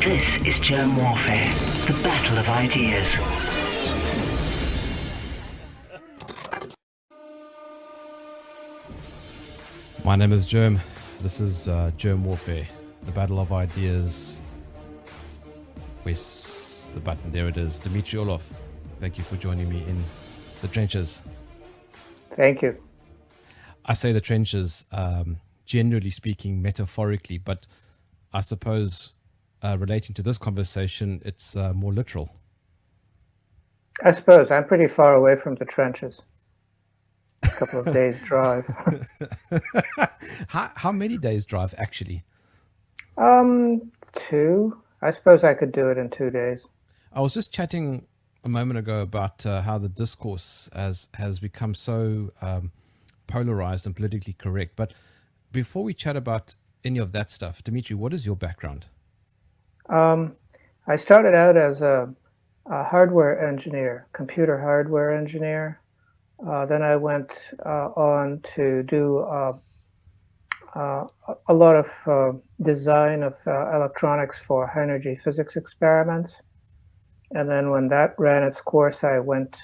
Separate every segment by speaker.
Speaker 1: This is Germ Warfare, the battle of ideas.
Speaker 2: My name is Germ. This is Germ Warfare, the battle of ideas. Where's the button? There it is. Dmitry Orlov, thank you for joining me in the trenches.
Speaker 3: Thank you.
Speaker 2: I say the trenches, generally speaking, metaphorically, but I suppose relating to this conversation, it's more literal.
Speaker 3: I suppose I'm pretty far away from the trenches. A couple of days drive.
Speaker 2: How many days drive actually?
Speaker 3: 2. I suppose I could do it in 2 days.
Speaker 2: I was just chatting a moment ago about how the discourse has become so polarized and politically correct. But before we chat about any of that stuff, Dmitry, what is your background?
Speaker 3: I started out as a hardware engineer, computer hardware engineer. Then I went on to do a lot of design of electronics for high energy physics experiments. And then when that ran its course, I went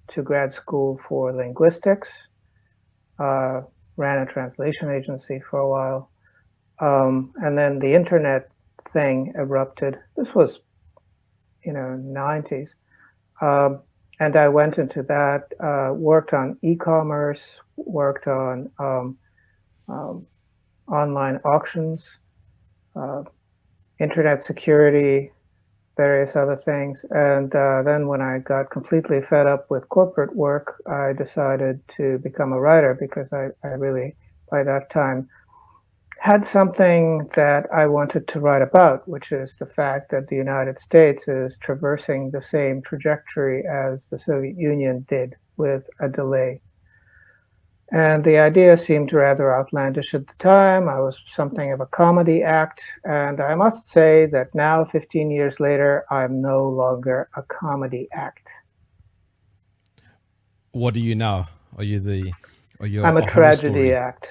Speaker 3: to grad school for linguistics, ran a translation agency for a while. And then the internet thing erupted. This was, 90s. And I went into that, worked on e-commerce, worked on online auctions, internet security, various other things. And then when I got completely fed up with corporate work, I decided to become a writer because I really, by that time, had something that I wanted to write about, which is the fact that the United States is traversing the same trajectory as the Soviet Union did with a delay. And the idea seemed rather outlandish at the time. I was something of a comedy act. And I must say that now, 15 years later, I'm no longer a comedy act.
Speaker 2: What are you now? Are you
Speaker 3: I'm a tragedy act.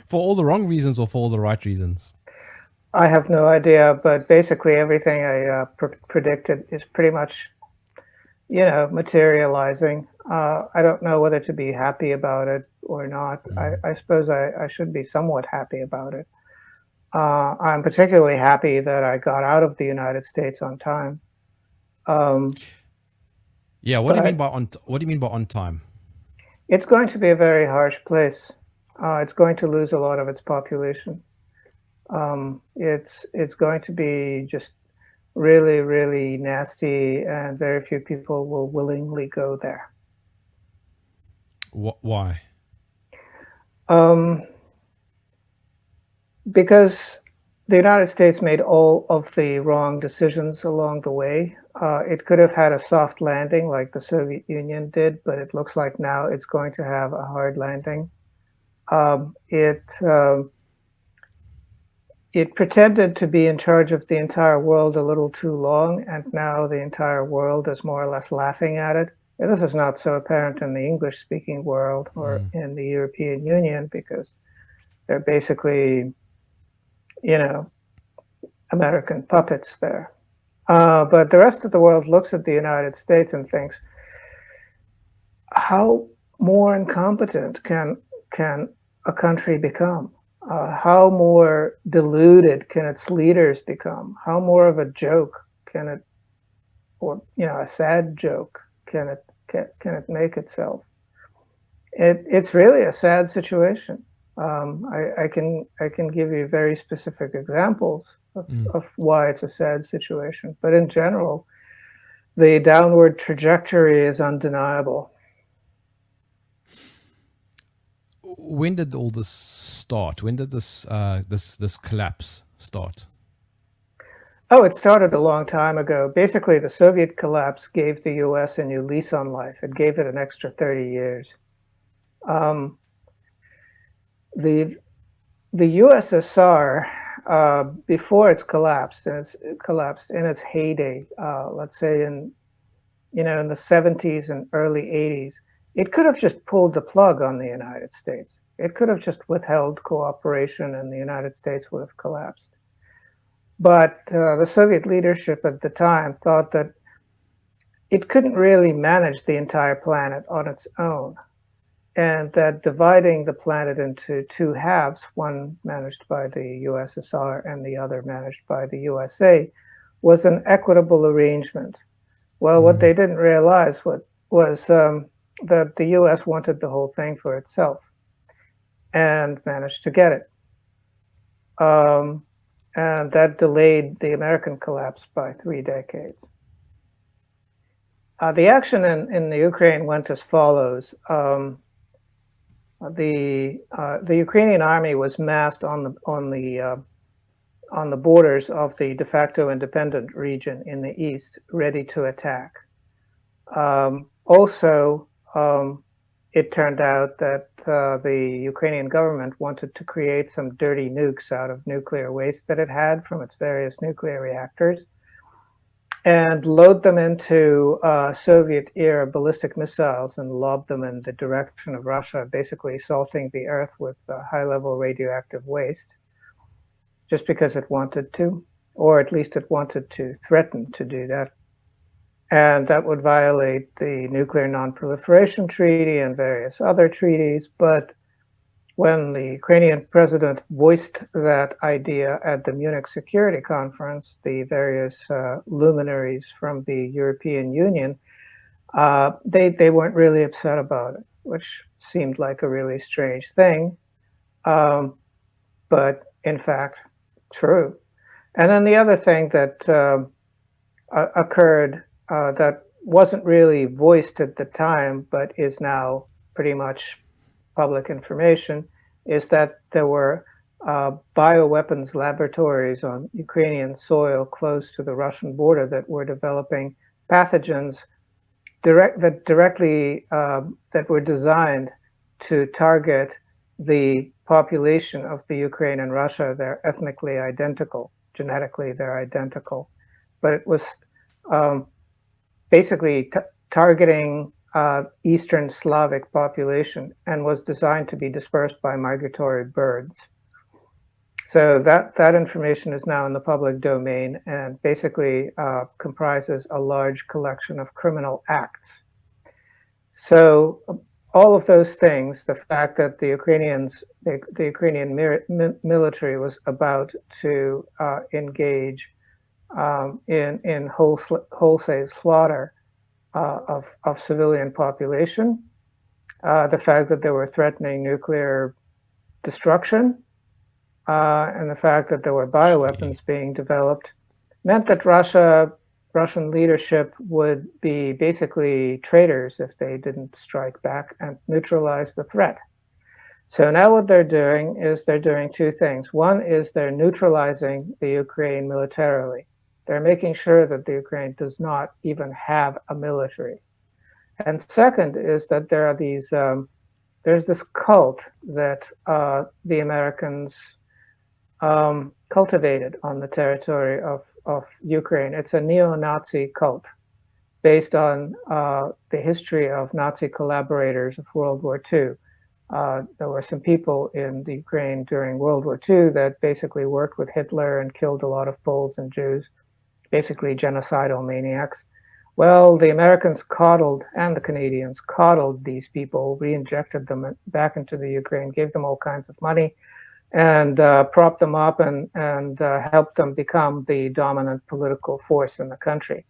Speaker 2: For all the wrong reasons or for all the right reasons?
Speaker 3: I have no idea, but basically everything I predicted is pretty much, materializing. I don't know whether to be happy about it or not. I suppose I should be somewhat happy about it. I'm particularly happy that I got out of the United States on time.
Speaker 2: Yeah, what do you mean by on time?
Speaker 3: It's going to be a very harsh place. It's going to lose a lot of its population. It's going to be just really, really nasty, and very few people will willingly go there.
Speaker 2: Why?
Speaker 3: Because the United States made all of the wrong decisions along the way. It could have had a soft landing like the Soviet Union did, but it looks like now it's going to have a hard landing. It pretended to be in charge of the entire world a little too long, and now the entire world is more or less laughing at it. And this is not so apparent in the English-speaking world or in the European Union, because they're basically, American puppets there. But the rest of the world looks at the United States and thinks, how more incompetent can a country become? How more deluded can its leaders become? How more of a joke can it, or a sad joke can it make itself? It's really a sad situation. I can give you very specific examples of why it's a sad situation, but in general, the downward trajectory is undeniable.
Speaker 2: When did all this start? When did this collapse start?
Speaker 3: Oh, it started a long time ago. Basically, the Soviet collapse gave the U.S. a new lease on life. It gave it an extra 30 years. The USSR, before it collapsed in its heyday, let's say in the 70s and early 80s, it could have just pulled the plug on the United States. It could have just withheld cooperation and the United States would have collapsed. But the Soviet leadership at the time thought that it couldn't really manage the entire planet on its own, and that dividing the planet into two halves, one managed by the USSR and the other managed by the USA, was an equitable arrangement. Well, what they didn't realize was that the US wanted the whole thing for itself and managed to get it. And that delayed the American collapse by 3 decades. The action in the Ukraine went as follows. The Ukrainian army was massed on the borders of the de facto independent region in the east, ready to attack. Also, it turned out that the Ukrainian government wanted to create some dirty nukes out of nuclear waste that it had from its various nuclear reactors and load them into Soviet-era ballistic missiles and lob them in the direction of Russia, basically salting the earth with high-level radioactive waste, just because it wanted to, or at least it wanted to threaten to do that. And that would violate the Nuclear Non-Proliferation Treaty and various other treaties. But when the Ukrainian president voiced that idea at the Munich Security Conference, the various luminaries from the European Union, they weren't really upset about it, which seemed like a really strange thing, but in fact, true. And then the other thing that occurred that wasn't really voiced at the time, but is now pretty much public information, is that there were bioweapons laboratories on Ukrainian soil close to the Russian border that were developing pathogens that were designed to target the population of the Ukraine and Russia. They're ethnically identical, genetically they're identical, but it was basically targeting Eastern Slavic population and was designed to be dispersed by migratory birds. So that information is now in the public domain and basically comprises a large collection of criminal acts. So all of those things, the fact that the Ukrainian military was about to engage in wholesale slaughter of civilian population, the fact that they were threatening nuclear destruction, and the fact that there were bioweapons being developed, meant that Russian leadership would be basically traitors if they didn't strike back and neutralize the threat. So now what they're doing is they're doing two things. One is they're neutralizing the Ukraine militarily. They're making sure that the Ukraine does not even have a military. And second is that there are these, there's this cult that the Americans cultivated on the territory of Ukraine. It's a neo-Nazi cult based on the history of Nazi collaborators of World War II. There were some people in the Ukraine during World War II that basically worked with Hitler and killed a lot of Poles and Jews, basically genocidal maniacs. Well, the Americans coddled, and the Canadians coddled these people, re-injected them back into the Ukraine, gave them all kinds of money, and propped them up and helped them become the dominant political force in the country.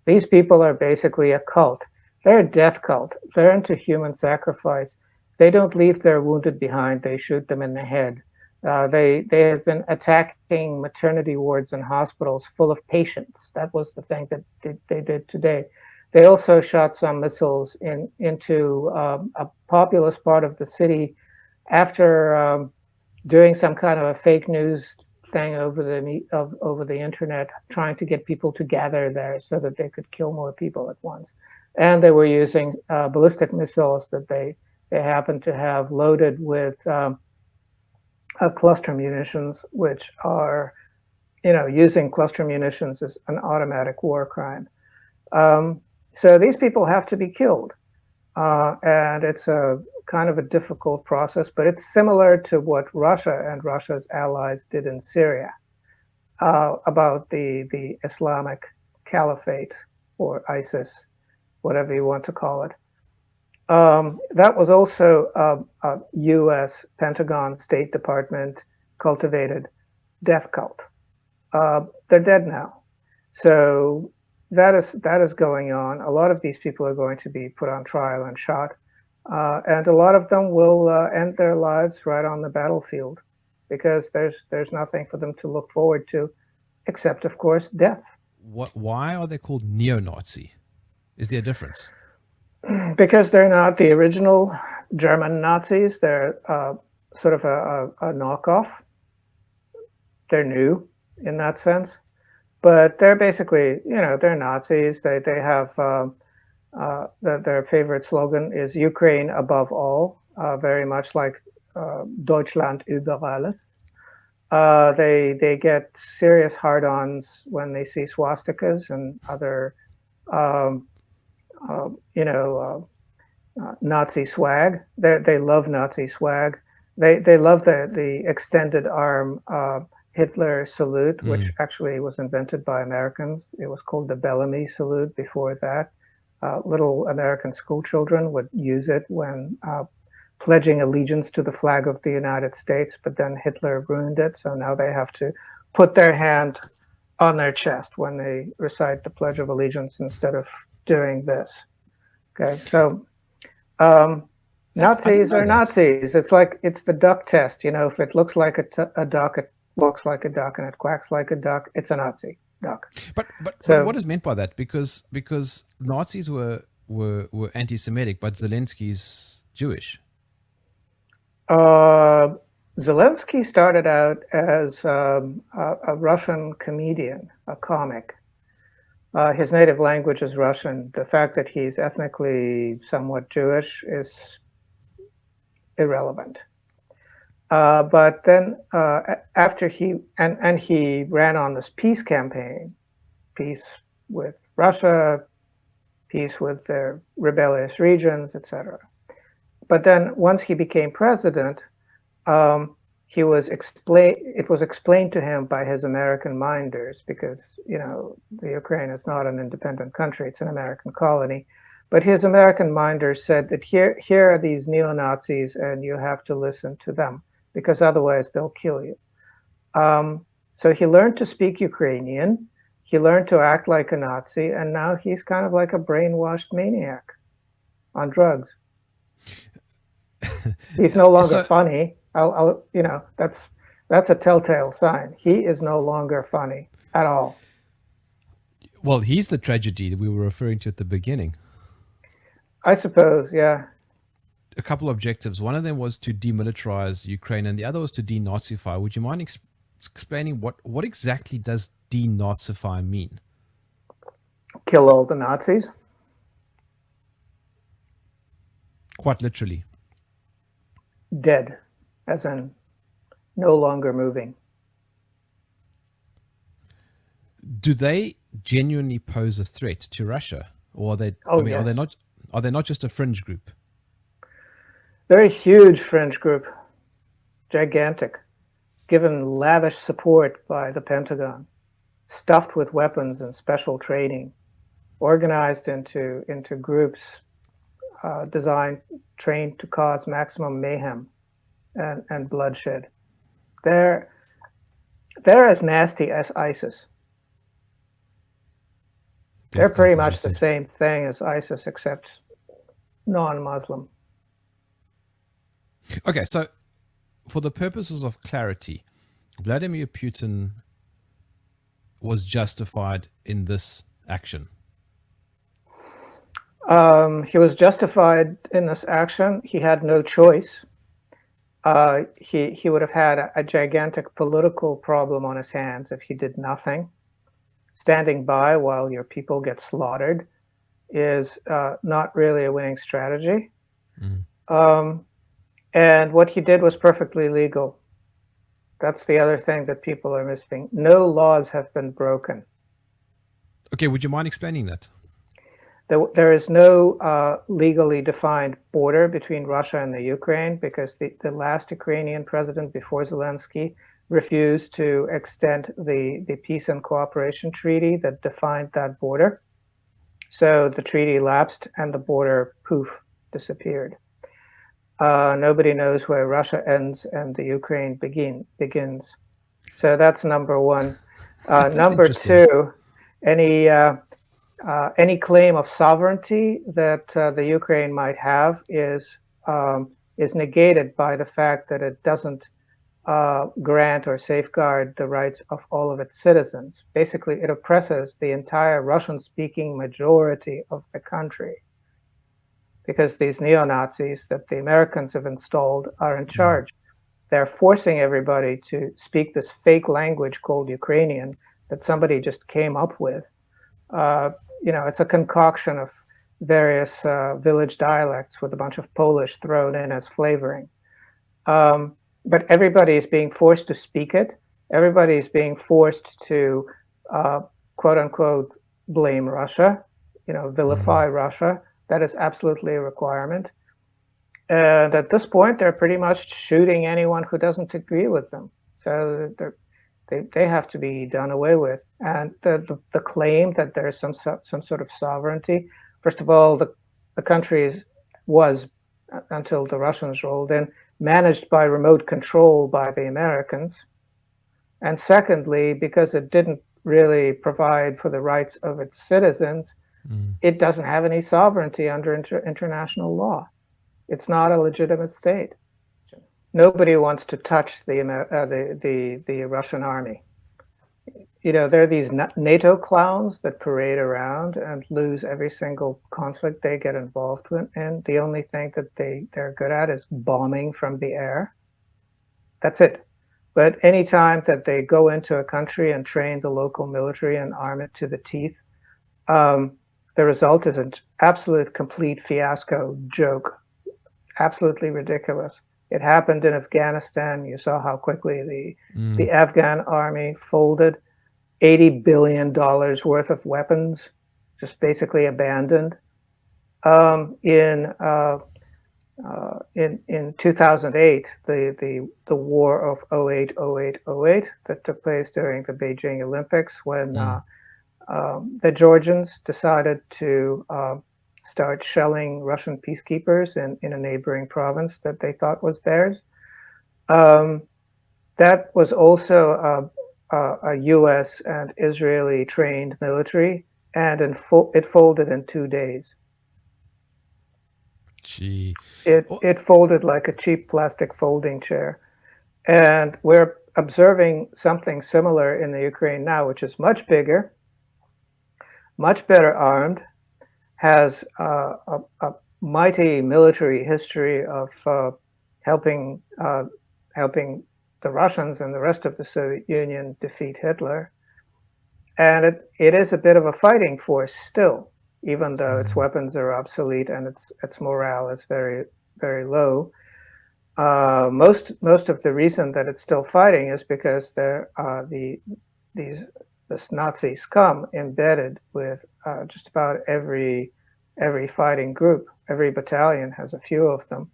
Speaker 3: These people are basically a cult. They're a death cult. They're into human sacrifice. They don't leave their wounded behind. They shoot them in the head. They have been attacking maternity wards and hospitals full of patients. That was the thing that they did today. They also shot some missiles into a populous part of the city after doing some kind of a fake news thing over the internet, trying to get people to gather there so that they could kill more people at once. And they were using ballistic missiles that they happened to have loaded with cluster munitions, which are, using cluster munitions is an automatic war crime. So these people have to be killed. And it's a kind of a difficult process, but it's similar to what Russia and Russia's allies did in Syria about the Islamic Caliphate or ISIS, whatever you want to call it. That was also a U.S. Pentagon State Department cultivated death cult. They're dead now. So that is going on. A lot of these people are going to be put on trial and shot. And a lot of them will end their lives right on the battlefield because there's nothing for them to look forward to except, of course, death.
Speaker 2: Why are they called neo-Nazi? Is there a difference?
Speaker 3: Because they're not the original German Nazis. They're sort of a knockoff. They're new in that sense. But they're basically, they're Nazis. They have their favorite slogan is Ukraine above all, very much like Deutschland über alles. They get serious hard-ons when they see swastikas and other, Nazi swag. They love Nazi swag. They love the extended arm Hitler salute, which actually was invented by Americans. It was called the Bellamy salute before that. Little American school children would use it when pledging allegiance to the flag of the United States, but then Hitler ruined it. So now they have to put their hand on their chest when they recite the Pledge of Allegiance instead of doing this. Okay, so Nazis are Nazis. It's the duck test. If it looks like a duck, it walks like a duck, and it quacks like a duck, it's a Nazi duck.
Speaker 2: But what is meant by that? Because Nazis were anti-Semitic, but Zelensky's Jewish.
Speaker 3: Zelensky started out as a Russian comedian, a comic. His native language is Russian. The fact that he's ethnically somewhat Jewish is irrelevant. But then after he ran on this peace campaign, peace with Russia, peace with their rebellious regions, etc. But then once he became president, it was explained to him by his American minders, because the Ukraine is not an independent country, it's an American colony. But his American minders said that here are these neo-Nazis and you have to listen to them, because otherwise they'll kill you. So he learned to speak Ukrainian, he learned to act like a Nazi, and now he's kind of like a brainwashed maniac on drugs. He's no longer funny. That's a telltale sign. He is no longer funny at all.
Speaker 2: Well, he's the tragedy that we were referring to at the beginning.
Speaker 3: I suppose, yeah.
Speaker 2: A couple of objectives. One of them was to demilitarize Ukraine, and the other was to denazify. Would you mind explaining what exactly does denazify mean?
Speaker 3: Kill all the Nazis.
Speaker 2: Quite literally.
Speaker 3: Dead, as in no longer moving.
Speaker 2: Do they genuinely pose a threat to Russia, or are they?
Speaker 3: Yes.
Speaker 2: Are they not just a fringe group?
Speaker 3: They're a huge fringe group, gigantic, given lavish support by the Pentagon, stuffed with weapons and special training, organized into groups trained to cause maximum mayhem and bloodshed. They're as nasty as ISIS. They're pretty much the same thing as ISIS, except non-Muslim.
Speaker 2: Okay, so for the purposes of clarity, Vladimir Putin was justified in this action.
Speaker 3: He was justified in this action. He had no choice. He would have had a gigantic political problem on his hands if he did nothing. Standing by while your people get slaughtered is not really a winning strategy. And what he did was perfectly legal. That's the other thing that people are missing. No laws have been broken.
Speaker 2: Okay, would you mind explaining that?
Speaker 3: there is no legally defined border between Russia and the Ukraine because the last Ukrainian president before Zelensky refused to extend the peace and cooperation treaty that defined that border. So the treaty lapsed and the border, poof, disappeared. Nobody knows where Russia ends and the Ukraine begins. So that's number one. Number two, any claim of sovereignty that the Ukraine might have is negated by the fact that it doesn't grant or safeguard the rights of all of its citizens. Basically, it oppresses the entire Russian-speaking majority of the country because these neo-Nazis that the Americans have installed are in charge. They're forcing everybody to speak this fake language called Ukrainian that somebody just came up with. It's a concoction of various village dialects with a bunch of Polish thrown in as flavoring. But everybody is being forced to speak it. Everybody is being forced to, quote unquote, blame Russia, vilify Russia. That is absolutely a requirement. And at this point, they're pretty much shooting anyone who doesn't agree with them. So they have to be done away with. And the claim that there's some sort of sovereignty, first of all, the country was, until the Russians rolled in, managed by remote control by the Americans. And secondly, because it didn't really provide for the rights of its citizens, it doesn't have any sovereignty under international law. It's not a legitimate state. Nobody wants to touch the Russian army. There are these NATO clowns that parade around and lose every single conflict they get involved in, and the only thing that they're good at is bombing from the air. That's it. But anytime that they go into a country and train the local military and arm it to the teeth, the result is an absolute complete fiasco joke. Absolutely ridiculous. It happened in Afghanistan. You saw how quickly the Afghan army folded. $80 billion worth of weapons, just basically abandoned. In 2008, the war of 08 that took place during the Beijing Olympics, when the Georgians decided to start shelling Russian peacekeepers in a neighboring province that they thought was theirs. That was also a U.S. and Israeli trained military, and it folded in 2 days.
Speaker 2: Gee.
Speaker 3: It folded like a cheap plastic folding chair. And we're observing something similar in the Ukraine now, which is much bigger, much better armed, has a mighty military history of helping the Russians and the rest of the Soviet Union defeat Hitler. And it is a bit of a fighting force still, even though its weapons are obsolete and its morale is very, very low. Most of the reason that it's still fighting is because there are this Nazi scum embedded with just about every fighting group. Every battalion has a few of them.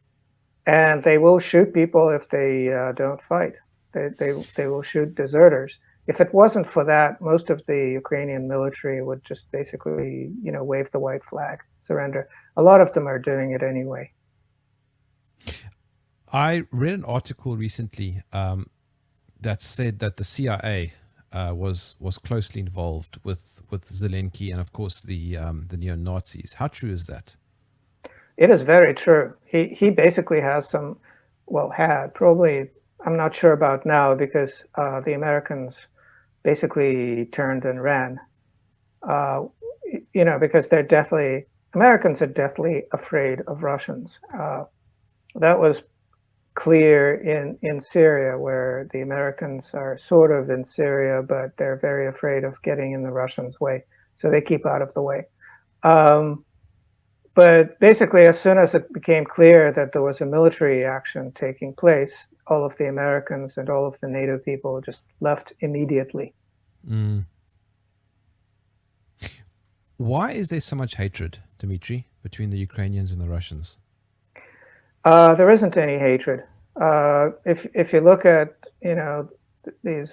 Speaker 3: And they will shoot people if they don't fight. They will shoot deserters. If it wasn't for that, most of the Ukrainian military would just basically, wave the white flag, surrender. A lot of them are doing it anyway.
Speaker 2: I read an article recently that said that the CIA was closely involved with Zelensky and, of course, the neo-Nazis. How true is that?
Speaker 3: It is very true. He basically has had probably, I'm not sure about now because the Americans basically turned and ran, because Americans are deathly afraid of Russians. That was clear in Syria, where the Americans are sort of in Syria, but they're very afraid of getting in the Russians' way. So they keep out of the way. But basically, as soon as it became clear that there was a military action taking place, all of the Americans and all of the NATO people just left immediately.
Speaker 2: Why is there so much hatred Dmitry, between the Ukrainians and the Russians?
Speaker 3: There isn't any hatred. If you look at these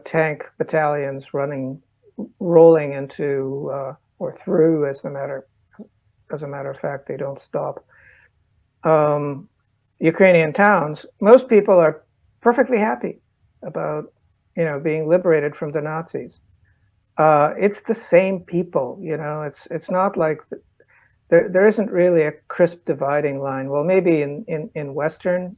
Speaker 3: tank battalions rolling into or through, as a matter of fact, they don't stop. Ukrainian towns, most people are perfectly happy about being liberated from the Nazis. It's the same people, it's not like there isn't really a crisp dividing line. Well, maybe in Western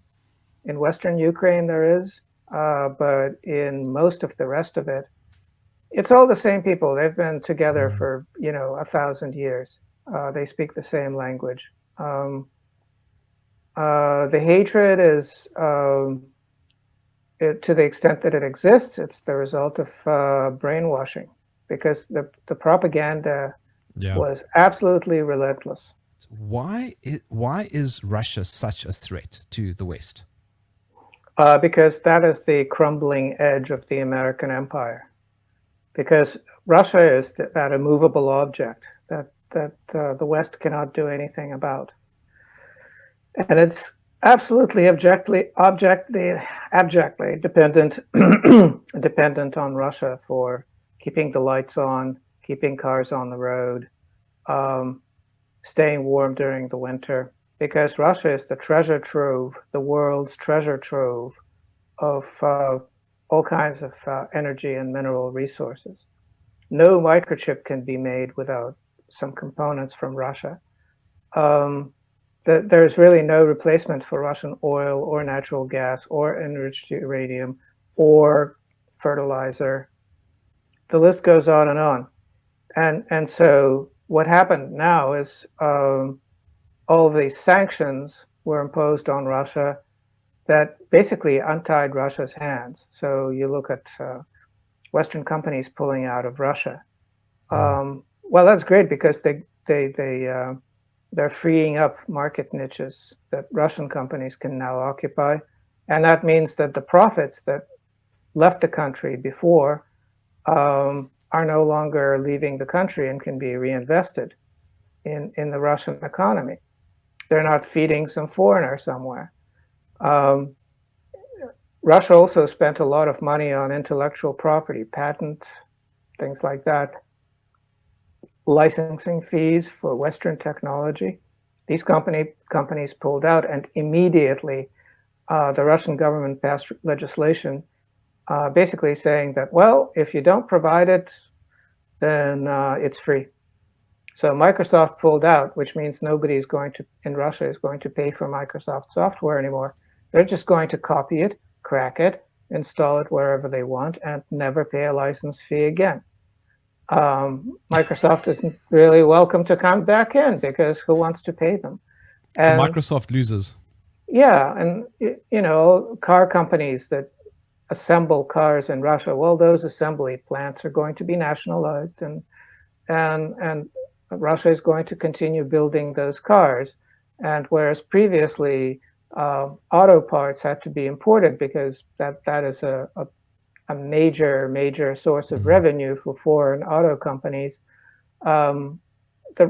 Speaker 3: Ukraine there is, but in most of the rest of it, it's all the same people. They've been together for 1,000 years. They speak the same language. The hatred is, to the extent that it exists, it's the result of brainwashing, because the propaganda was absolutely relentless.
Speaker 2: Why is Russia such a threat to the West?
Speaker 3: Because that is the crumbling edge of the American empire. Because Russia is that immovable object that the West cannot do anything about. And it's absolutely abjectly dependent dependent on Russia for keeping the lights on, keeping cars on the road, staying warm during the winter, because Russia is the treasure trove, the world's treasure trove of all kinds of energy and mineral resources. No microchip can be made without some components from Russia. There's really no replacement for Russian oil or natural gas or enriched uranium or fertilizer. The list goes on and on. And so what happened now is all of these sanctions were imposed on Russia that basically untied Russia's hands. So you look at Western companies pulling out of Russia. Well, that's great, because they're freeing up market niches that Russian companies can now occupy. And that means that the profits that left the country before are no longer leaving the country and can be reinvested in the Russian economy. They're not feeding some foreigner somewhere. Russia also spent a lot of money on intellectual property, patents, things like that, licensing fees for Western technology. These companies pulled out, and immediately the Russian government passed legislation basically saying that, well, if you don't provide it, then it's free. So Microsoft pulled out, which means nobody in Russia is going to pay for Microsoft software anymore. They're just going to copy it, crack it, install it wherever they want, and never pay a license fee again. Microsoft isn't really welcome to come back in, because who wants to pay them?
Speaker 2: So Microsoft loses. Yeah,
Speaker 3: and car companies that assemble cars in Russia, well, those assembly plants are going to be nationalized, and Russia is going to continue building those cars. And whereas previously auto parts had to be imported, because that is a major source of revenue for foreign auto companies, the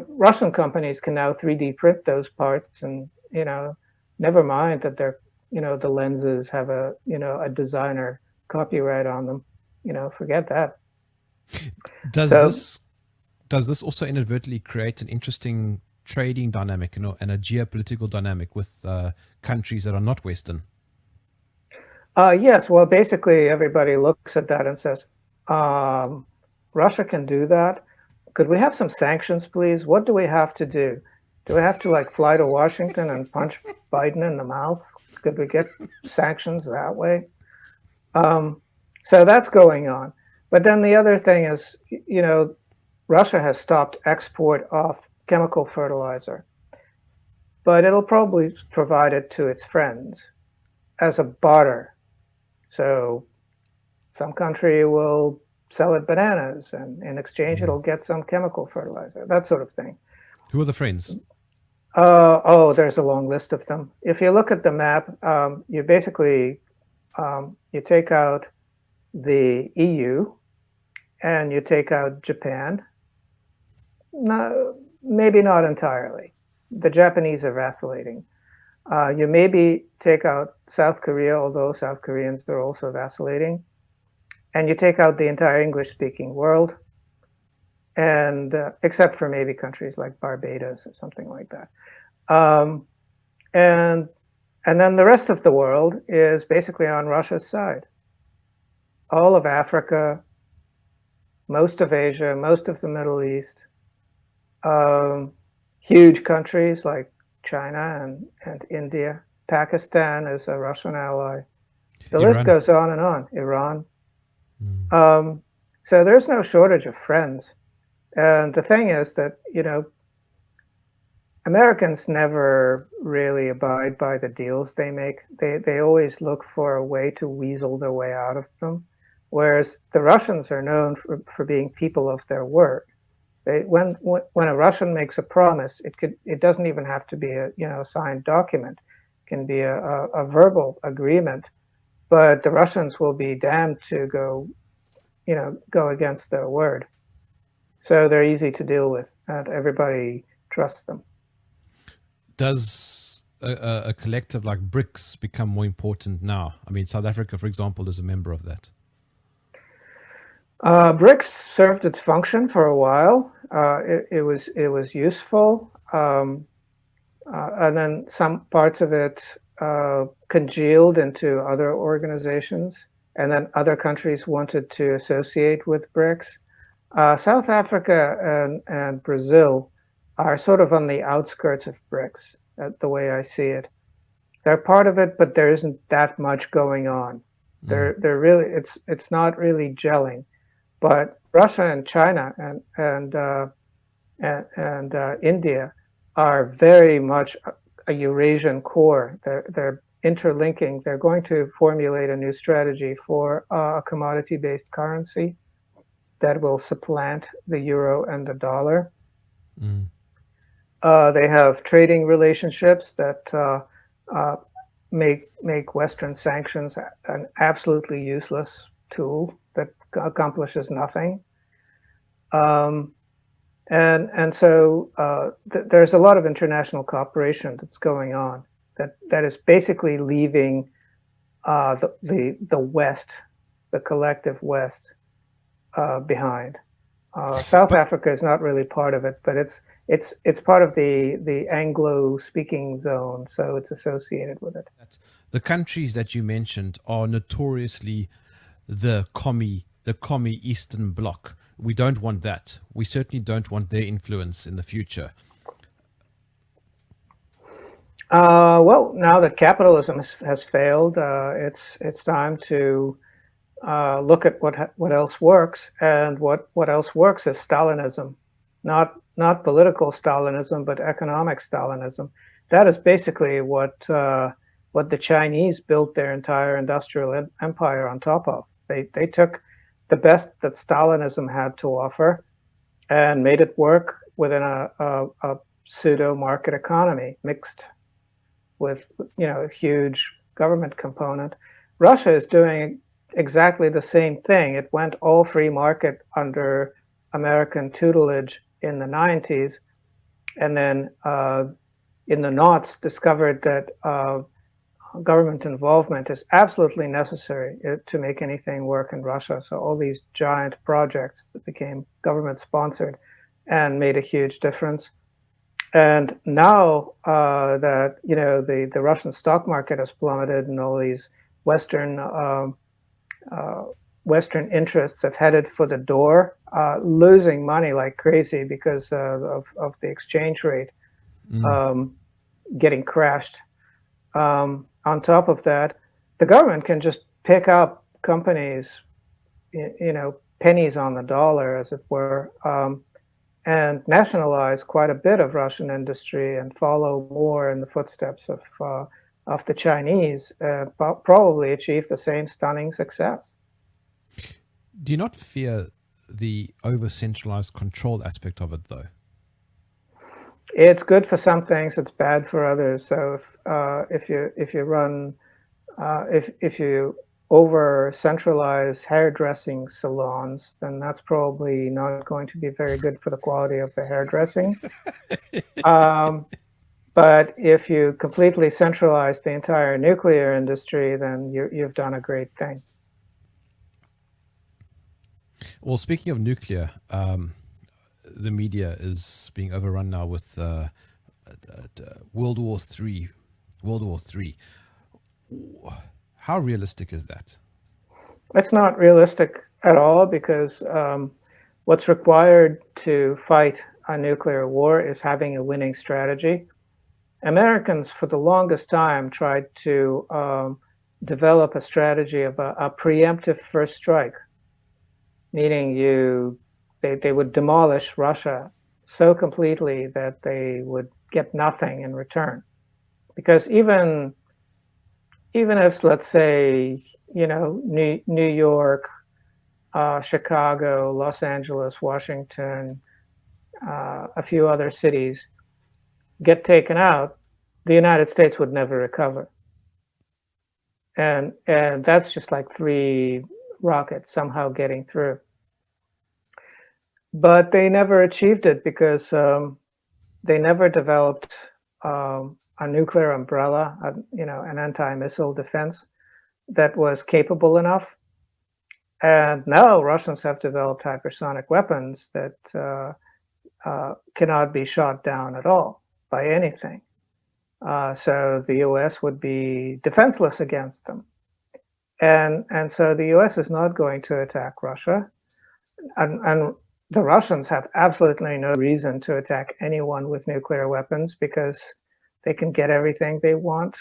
Speaker 3: Russian companies can now 3D print those parts, and never mind that they're the lenses have a designer copyright on them. Forget that.
Speaker 2: Does this also inadvertently create an interesting trading dynamic and a geopolitical dynamic with countries that are not Western?
Speaker 3: Yes. Well, basically, everybody looks at that and says, Russia can do that. Could we have some sanctions, please? What do we have to do? Do we have to fly to Washington and punch Biden in the mouth? Could we get sanctions that way? So that's going on. But then the other thing is, Russia has stopped export of chemical fertilizer, but it'll probably provide it to its friends as a barter. So some country will sell it bananas, and in exchange it'll get some chemical fertilizer, that sort of thing.
Speaker 2: Who are the friends?
Speaker 3: There's a long list of them. If you look at the map, you basically you take out the EU and you take out Japan. Now, maybe not entirely. The Japanese are vacillating. You maybe take out South Korea, although South Koreans are also vacillating, and you take out the entire English-speaking world, and except for maybe countries like Barbados or something like that. Um, and then the rest of the world is basically on Russia's side. All of Africa, most of Asia, most of the Middle East, huge countries like China and India. Pakistan is a Russian ally. The list
Speaker 2: Iran.
Speaker 3: goes on and on. Iran. So there's no shortage of friends. And the thing is that, Americans never really abide by the deals they make. They always look for a way to weasel their way out of them. Whereas the Russians are known for being people of their word. When a Russian makes a promise, it doesn't even have to be a signed document. It can be a verbal agreement, but the Russians will be damned to go against their word. So they're easy to deal with, and everybody trusts them.
Speaker 2: Does a collective like BRICS become more important now? I mean, South Africa, for example, is a member of that.
Speaker 3: BRICS served its function for a while. It was useful, and then some parts of it congealed into other organizations, and then other countries wanted to associate with BRICS. South Africa and Brazil are sort of on the outskirts of BRICS, the way I see it. They're part of it, but there isn't that much going on. They're really it's not really gelling. But Russia and China and India are very much a Eurasian core. They're interlinking. They're going to formulate a new strategy for a commodity-based currency that will supplant the euro and the dollar. They have trading relationships that make Western sanctions an absolutely useless tool that accomplishes nothing. And so there's a lot of international cooperation that's going on that is basically leaving the West, the collective West, behind. South Africa is not really part of it, but it's part of the Anglo-speaking zone, so it's associated with it.
Speaker 2: The countries that you mentioned are notoriously the commie Eastern Bloc. We don't want that. We certainly don't want their influence in the future.
Speaker 3: Well, now that capitalism has failed, it's time to look at what else works, and what else works is Stalinism, not political Stalinism, but economic Stalinism. That is basically what the Chinese built their entire industrial empire on top of. They took the best that Stalinism had to offer and made it work within a pseudo market economy mixed with a huge government component. Russia is doing exactly the same thing. It went all free market under American tutelage in the 90s, and then in the noughts discovered that government involvement is absolutely necessary to make anything work in Russia. So all these giant projects that became government sponsored and made a huge difference. And now that the Russian stock market has plummeted and all these Western interests have headed for the door, losing money like crazy because of the exchange rate getting crashed. On top of that, the government can just pick up companies, pennies on the dollar, as it were, and nationalize quite a bit of Russian industry and follow more in the footsteps of the Chinese, probably achieve the same stunning success.
Speaker 2: Do you not fear the over-centralized control aspect of it, though?
Speaker 3: It's good for some things, it's bad for others. So if you over centralized hairdressing salons, then that's probably not going to be very good for the quality of the hairdressing. Um, but if you completely centralize the entire nuclear industry, then you've done a great thing.
Speaker 2: Well, speaking of nuclear, the media is being overrun now with World War Three. World War Three. How realistic is that?
Speaker 3: It's not realistic at all because what's required to fight a nuclear war is having a winning strategy. Americans, for the longest time, tried to develop a strategy of a preemptive first strike, meaning they would demolish Russia so completely that they would get nothing in return. Because even if, let's say, New York, Chicago, Los Angeles, Washington, a few other cities get taken out, the United States would never recover. And that's just like 3 rockets somehow getting through. But they never achieved it because they never developed a nuclear umbrella, an anti-missile defense that was capable enough. And now Russians have developed hypersonic weapons that cannot be shot down at all by anything. So the US would be defenseless against them. And so the US is not going to attack Russia. And the Russians have absolutely no reason to attack anyone with nuclear weapons because they can get everything they want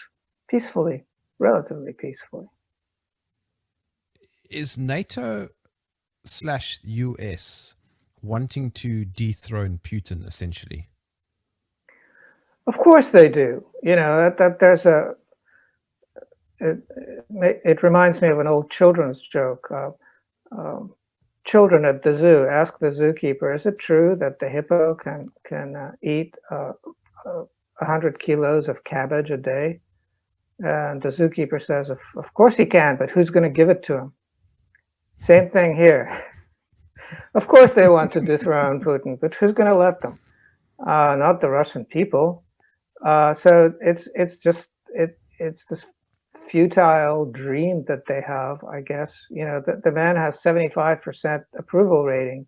Speaker 3: peacefully, relatively peacefully.
Speaker 2: Is NATO / US wanting to dethrone Putin essentially?
Speaker 3: Of course they do. That there's it reminds me of an old children's joke. Children at the zoo ask the zookeeper, is it true that the hippo can eat 100 kilos of cabbage a day? And the zookeeper says, of course he can, but who's going to give it to him? Same thing here. Of course they want to dethrone Putin, but who's going to let them? Not the Russian people. So it's this futile dream that they have, I guess. The man has 75% approval rating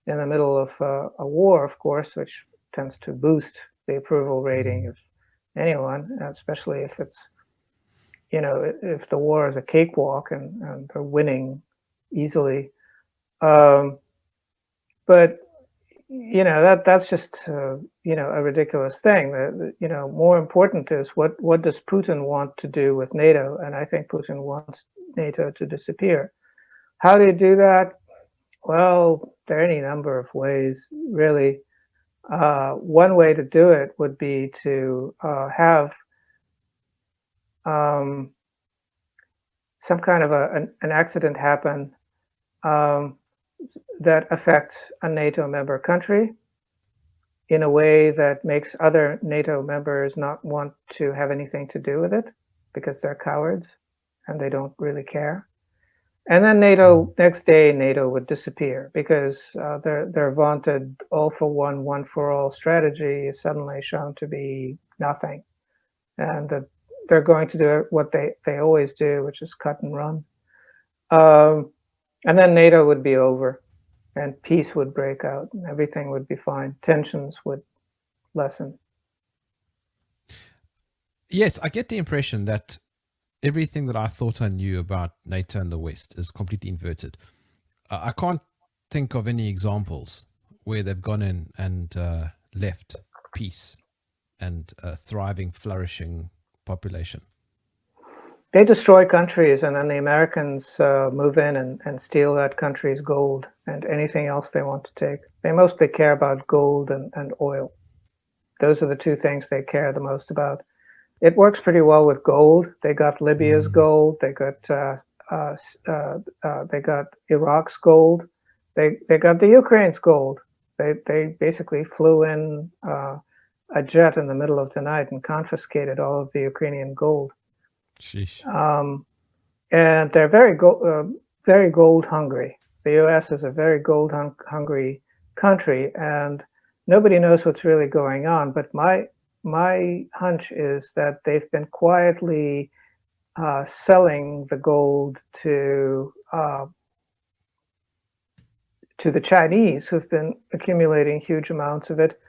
Speaker 3: in the middle of a war, of course, which tends to boost the approval rating of anyone, especially if it's, if the war is a cakewalk and they're winning easily. But that's just a ridiculous thing. More important is what does Putin want to do with NATO? And I think Putin wants NATO to disappear. How do you do that? Well, there are any number of ways, really. One way to do it would be to have some kind of an accident happen that affects a NATO member country in a way that makes other NATO members not want to have anything to do with it because they're cowards and they don't really care. And then next day, NATO would disappear because their vaunted all for one, one for all strategy is suddenly shown to be nothing. And they're going to do what they always do, which is cut and run. And then NATO would be over and peace would break out and everything would be fine. Tensions would lessen.
Speaker 2: Yes, I get the impression that everything that I thought I knew about NATO and the West is completely inverted. I can't think of any examples where they've gone in and left peace and a thriving, flourishing population.
Speaker 3: They destroy countries and then the Americans move in and steal that country's gold and anything else they want to take. They mostly care about gold and oil. Those are the 2 things they care the most about. It works pretty well with gold. They got Libya's gold. They got Iraq's gold. They got the Ukraine's gold. They basically flew in a jet in the middle of the night and confiscated all of the Ukrainian gold.
Speaker 2: Sheesh.
Speaker 3: and they're very gold hungry. The U.S. is a very gold hungry country, and nobody knows what's really going on. But my hunch is that they've been quietly selling the gold to the Chinese, who've been accumulating huge amounts of it,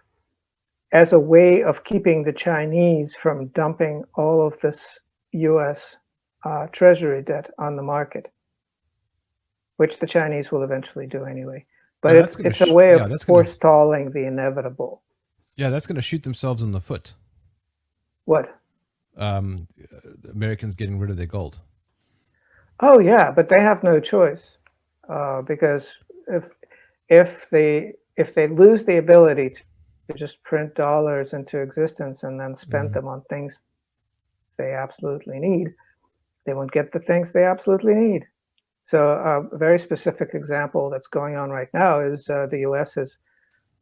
Speaker 3: as a way of keeping the Chinese from dumping all of this U.S. Treasury debt on the market, which the Chinese will eventually do anyway. But it's a way of forestalling the inevitable.
Speaker 2: Yeah, that's going to shoot themselves in the foot.
Speaker 3: What?
Speaker 2: Americans getting rid of their gold.
Speaker 3: Oh yeah, but they have no choice, because if they lose the ability to just print dollars into existence and then spend them on things they absolutely need, they won't get the things they absolutely need. So a very specific example that's going on right now is the U.S.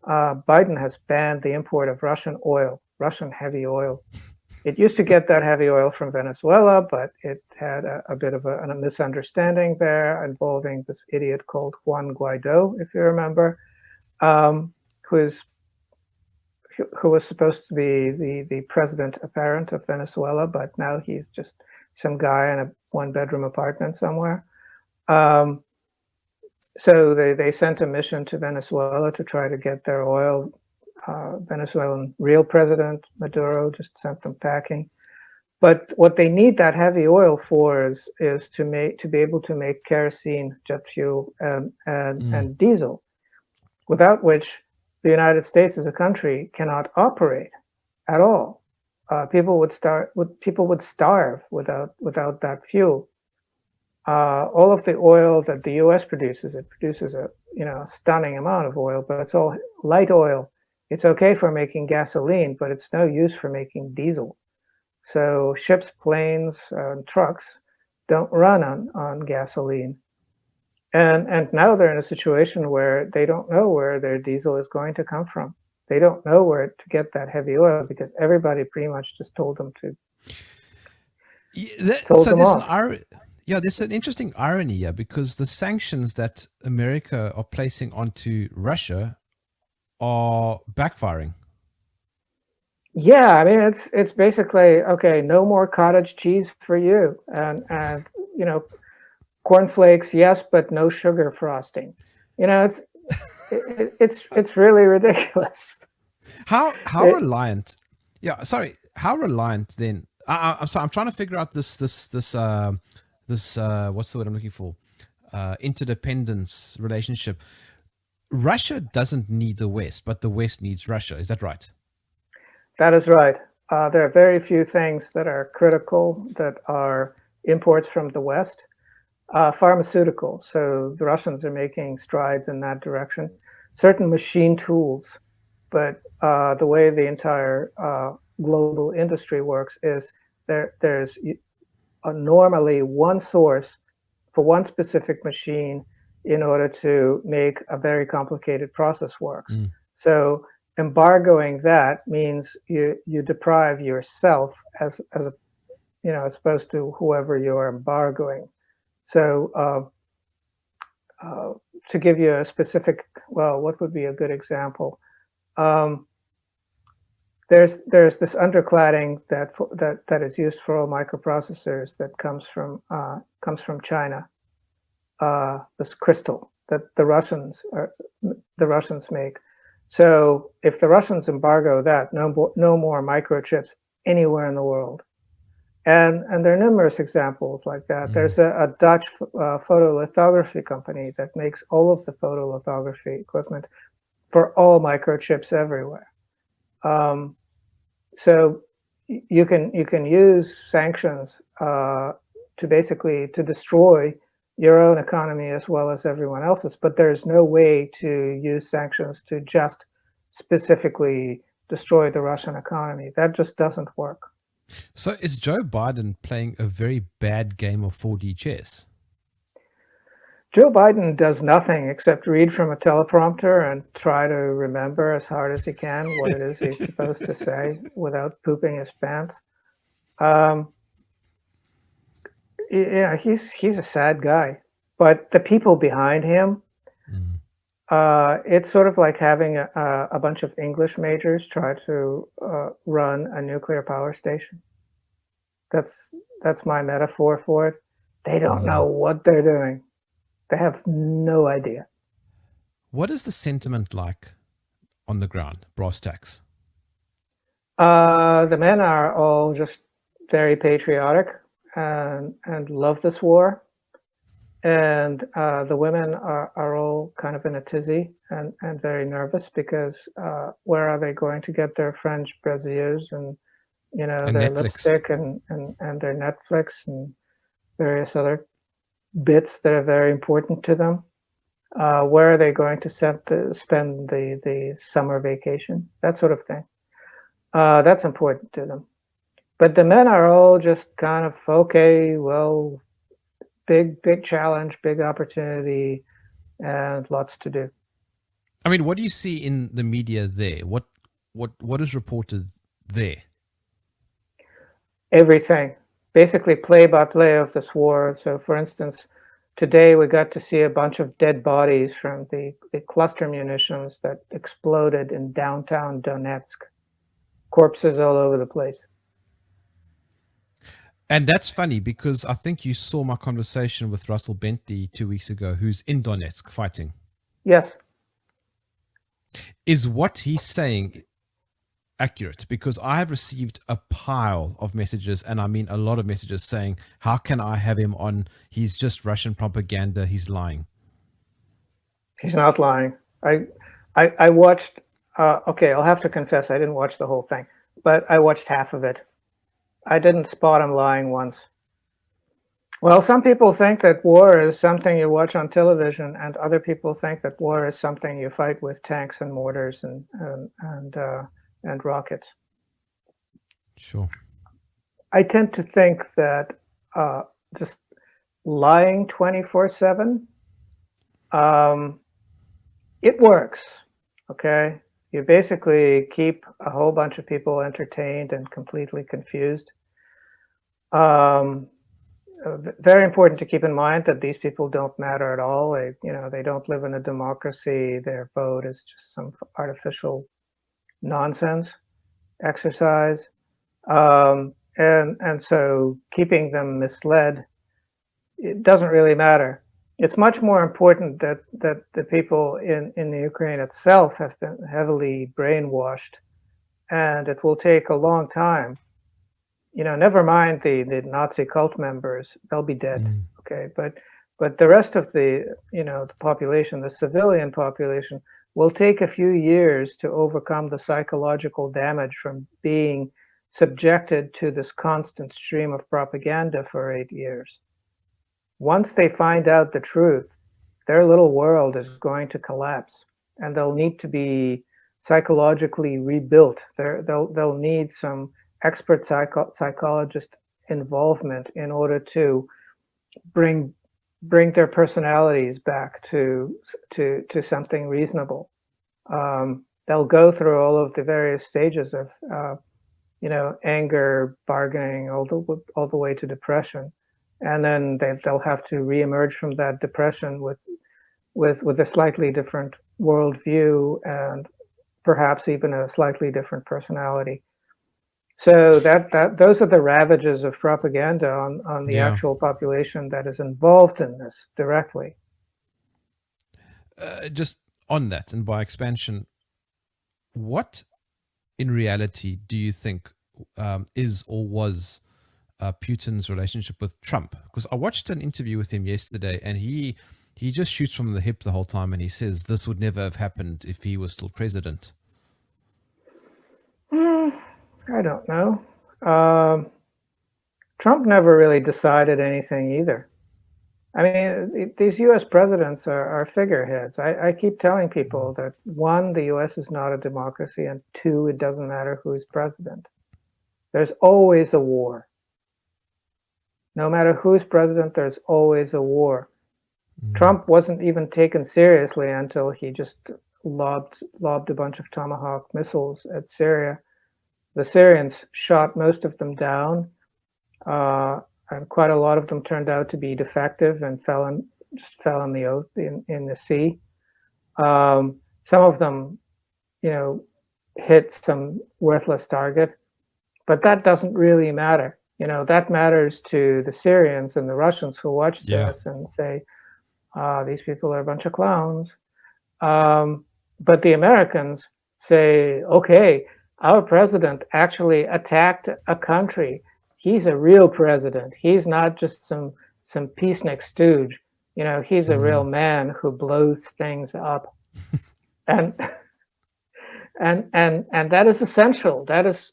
Speaker 3: Biden has banned the import of Russian oil, Russian heavy oil. It used to get that heavy oil from Venezuela, but it had a bit of a misunderstanding there involving this idiot called Juan Guaido, if you remember, who was supposed to be the president apparent of Venezuela, but now he's just some guy in a one-bedroom apartment somewhere. So they sent a mission to Venezuela to try to get their oil. Venezuelan real president Maduro just sent them packing. But what they need that heavy oil for is to be able to make kerosene, jet fuel, and diesel, without which the United States as a country cannot operate at all. People would starve without that fuel. All of the oil that the U.S. produces, it produces a stunning amount of oil, but it's all light oil. It's okay for making gasoline, but it's no use for making diesel. So ships, planes, trucks don't run on gasoline. And now they're in a situation where they don't know where their diesel is going to come from. They don't know where to get that heavy oil because everybody pretty much just told them to.
Speaker 2: There's an interesting irony here because the sanctions that America are placing onto Russia are backfiring.
Speaker 3: Yeah, I mean it's basically okay. No more cottage cheese for you, and cornflakes, yes, but no sugar frosting. It's really ridiculous.
Speaker 2: How reliant? Yeah, sorry. How reliant then? I'm sorry. I'm trying to figure out this what's the word I'm looking for? Interdependence relationship. Russia doesn't need the West, but the West needs Russia. Is that right?
Speaker 3: That is right. There are very few things that are critical that are imports from the West. Pharmaceuticals. So the Russians are making strides in that direction. Certain machine tools. But the way the entire global industry works is there's normally one source for one specific machine in order to make a very complicated process work. So embargoing that means you deprive yourself as opposed to whoever you're embargoing. So to give you a specific, what would be a good example? There's this undercladding that is used for all microprocessors that comes from China. This crystal that the Russians make. So if the Russians embargo that, no more microchips anywhere in the world. And there are numerous examples like that. There's a Dutch photolithography company that makes all of the photolithography equipment for all microchips everywhere. So you can use sanctions to basically destroy your own economy as well as everyone else's, but there's no way to use sanctions to just specifically destroy the Russian economy. That just doesn't work.
Speaker 2: So is Joe Biden playing a very bad game of 4D chess?
Speaker 3: Joe Biden does nothing except read from a teleprompter and try to remember as hard as he can what it is he's supposed to say without pooping his pants. Yeah, he's a sad guy, but the people behind him,
Speaker 2: Mm.
Speaker 3: it's sort of like having a bunch of English majors try to run a nuclear power station. That's that's my metaphor for it. They don't know
Speaker 2: Mm.
Speaker 3: what they're doing. They have no idea.
Speaker 2: What is the sentiment like on the ground, brass tacks?
Speaker 3: The men are all just very patriotic and love this war, and the women are all kind of in a tizzy and very nervous because where are they going to get their French brassieres and
Speaker 2: And
Speaker 3: their
Speaker 2: Netflix.
Speaker 3: lipstick and their Netflix and various other bits that are very important to them? Where are they going to spend the summer vacation? That sort of thing. That's important to them. But the men are all just kind of, okay, well, big challenge, big opportunity, and lots to do.
Speaker 2: I mean, what do you see in the media there? What is reported there?
Speaker 3: Everything, basically play by play of this war. So, for instance, today we got to see a bunch of dead bodies from the cluster munitions that exploded in downtown Donetsk. Corpses all over the place.
Speaker 2: And that's funny because I think you saw my conversation with Russell Bentley 2 weeks ago, who's in Donetsk fighting.
Speaker 3: Yes.
Speaker 2: Is what he's saying accurate? Because I have received a pile of messages, and I mean a lot of messages saying, how can I have him on? He's just Russian propaganda. He's lying.
Speaker 3: He's not lying. I watched, okay, I'll have to confess, I didn't watch the whole thing, but I watched half of it. I didn't spot him lying once. Well, some people think that war is something you watch on television, and other people think that war is something you fight with tanks and mortars and rockets.
Speaker 2: Sure.
Speaker 3: I tend to think that just lying 24/7, it works. Okay, you basically keep a whole bunch of people entertained and completely confused. Very important to keep in mind that these people don't matter at all. They don't live in a democracy. Their vote is just some artificial nonsense exercise. And so keeping them misled, it doesn't really matter. It's much more important that the people in the Ukraine itself have been heavily brainwashed, and it will take a long time. Never mind the Nazi cult members; they'll be dead.
Speaker 2: Mm.
Speaker 3: Okay, but the rest of the the population, the civilian population, will take a few years to overcome the psychological damage from being subjected to this constant stream of propaganda for 8 years. Once they find out the truth, their little world is going to collapse, and they'll need to be psychologically rebuilt. They'll need some expert psychologist involvement in order to bring their personalities back to something reasonable. They'll go through all of the various stages of anger, bargaining, all the way to depression, and then they'll have to reemerge from that depression with a slightly different worldview and perhaps even a slightly different personality. So those are the ravages of propaganda on the actual population that is involved in this directly.
Speaker 2: Just on that, and by expansion, what in reality do you think is or was Putin's relationship with Trump? Because I watched an interview with him yesterday, and he just shoots from the hip the whole time, and he says this would never have happened if he was still president.
Speaker 3: I don't know. Trump never really decided anything either. I mean, these U.S. presidents are figureheads. I keep telling people that, one, the U.S. is not a democracy, and two, it doesn't matter who's president. There's always a war. No matter who's president, there's always a war. Trump wasn't even taken seriously until he just lobbed a bunch of Tomahawk missiles at Syria. The Syrians shot most of them down. and quite a lot of them turned out to be defective and just fell in the sea. Some of them, you know, hit some worthless target, but that doesn't really matter. You know, that matters to the Syrians and the Russians who watch
Speaker 2: Yeah.
Speaker 3: this and say, these people are a bunch of clowns. But the Americans say, okay, our president actually attacked a country. He's a real president. He's not just some peacenik stooge. You know, he's a real man who blows things up. and and that is essential. That is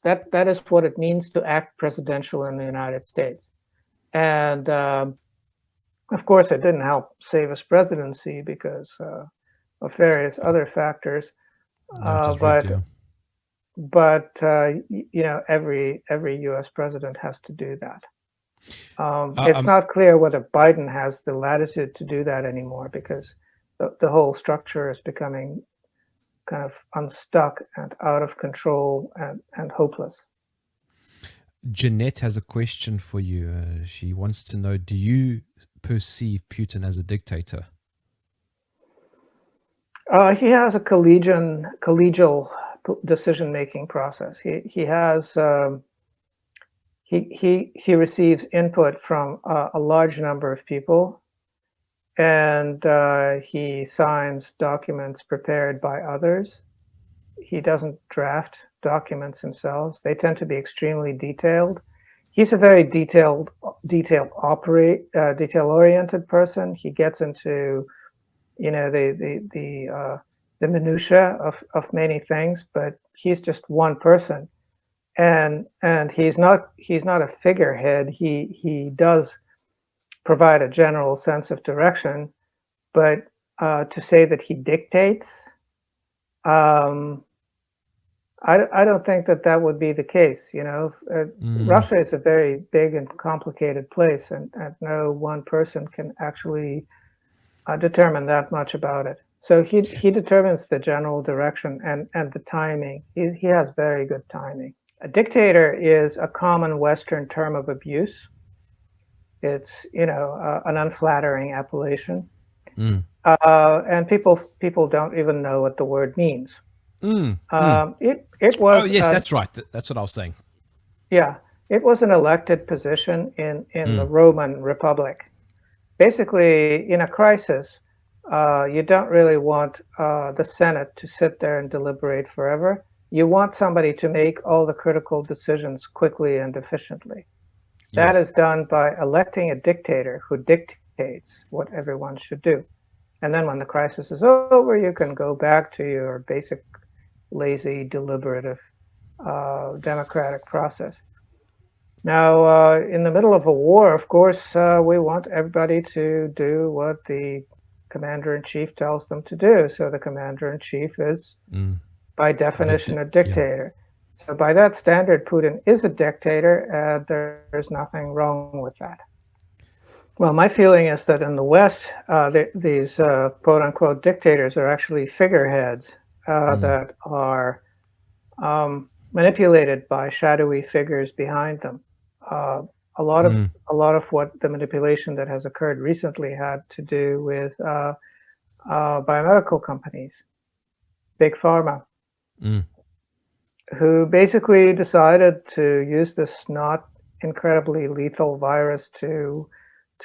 Speaker 3: what it means to act presidential in the United States. And of course, it didn't help save his presidency because of various other factors. But you know, every U.S. president has to do that. It's not clear whether Biden has the latitude to do that anymore, because the whole structure is becoming kind of unstuck and out of control and hopeless.
Speaker 2: Jeanette has a question for you. She wants to know, do you perceive Putin as a dictator?
Speaker 3: He has a collegial decision-making process. He has he receives input from a large number of people, and he signs documents prepared by others. He doesn't draft documents himself. They tend to be extremely detailed. He's a very detail-oriented person. He gets into, you know, the minutia of many things, but he's just one person, and he's not a figurehead. He does provide a general sense of direction, but to say that he dictates, I don't think that would be the case. You know, Russia is a very big and complicated place, and no one person can actually determine that much about it. So he determines the general direction and the timing. He has very good timing. A dictator is a common Western term of abuse. It's, you know, an unflattering appellation, and people don't even know what the word means. It was.
Speaker 2: Oh yes, that's right. That's what I was saying.
Speaker 3: Yeah, it was an elected position in the Roman Republic. Basically, in a crisis, you don't really want the Senate to sit there and deliberate forever. You want somebody to make all the critical decisions quickly and efficiently. That is done by electing a dictator who dictates what everyone should do. And then when the crisis is over, you can go back to your basic, lazy, deliberative, democratic process. Now, in the middle of a war, of course, we want everybody to do what the commander-in-chief tells them to do. So the commander-in-chief is, by definition, a dictator. Yeah. So by that standard, Putin is a dictator, and there's nothing wrong with that. Well, my feeling is that in the West, these quote-unquote dictators are actually figureheads that are manipulated by shadowy figures behind them. A lot of what the manipulation that has occurred recently had to do with biomedical companies, big pharma, who basically decided to use this not incredibly lethal virus to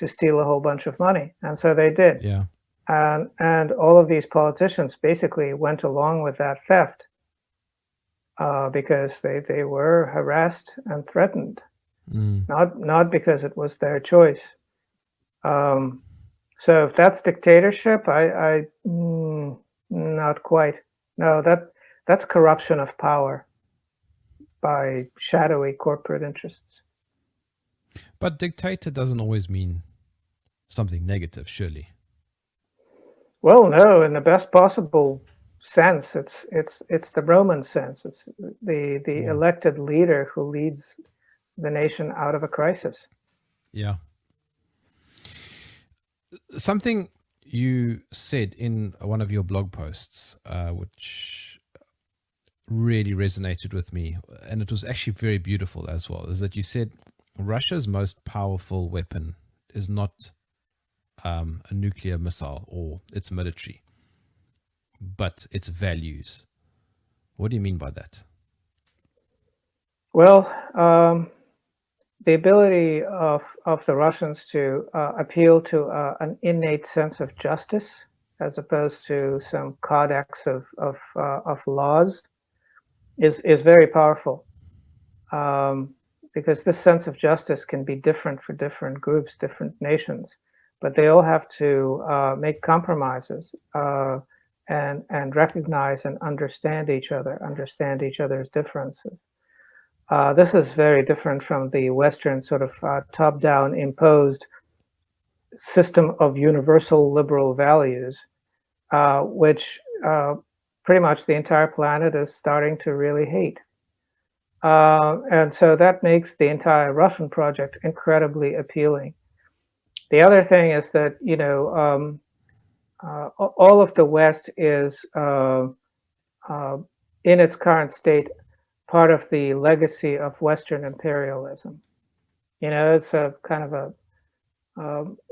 Speaker 3: steal a whole bunch of money, and so they did.
Speaker 2: Yeah.
Speaker 3: And all of these politicians basically went along with that theft because they were harassed and threatened, not because it was their choice. So if that's dictatorship, I not quite. No, that's corruption of power by shadowy corporate interests.
Speaker 2: But dictator doesn't always mean something negative, surely.
Speaker 3: Well, no, in the best possible sense, it's the Roman sense. It's the elected leader who leads the nation out of a crisis.
Speaker 2: Yeah. Something you said in one of your blog posts, which really resonated with me, and it was actually very beautiful as well, is that you said Russia's most powerful weapon is not a nuclear missile or its military, but its values. What do you mean by that?
Speaker 3: Well, the ability of the Russians to appeal to an innate sense of justice, as opposed to some codex of laws, is very powerful. Because this sense of justice can be different for different groups, different nations, but they all have to make compromises and recognize and understand each other, understand each other's differences. This is very different from the Western sort of top-down imposed system of universal liberal values, which pretty much the entire planet is starting to really hate. And so that makes the entire Russian project incredibly appealing. The other thing is that, all of the West is, in its current state, part of the legacy of Western imperialism. It's a kind of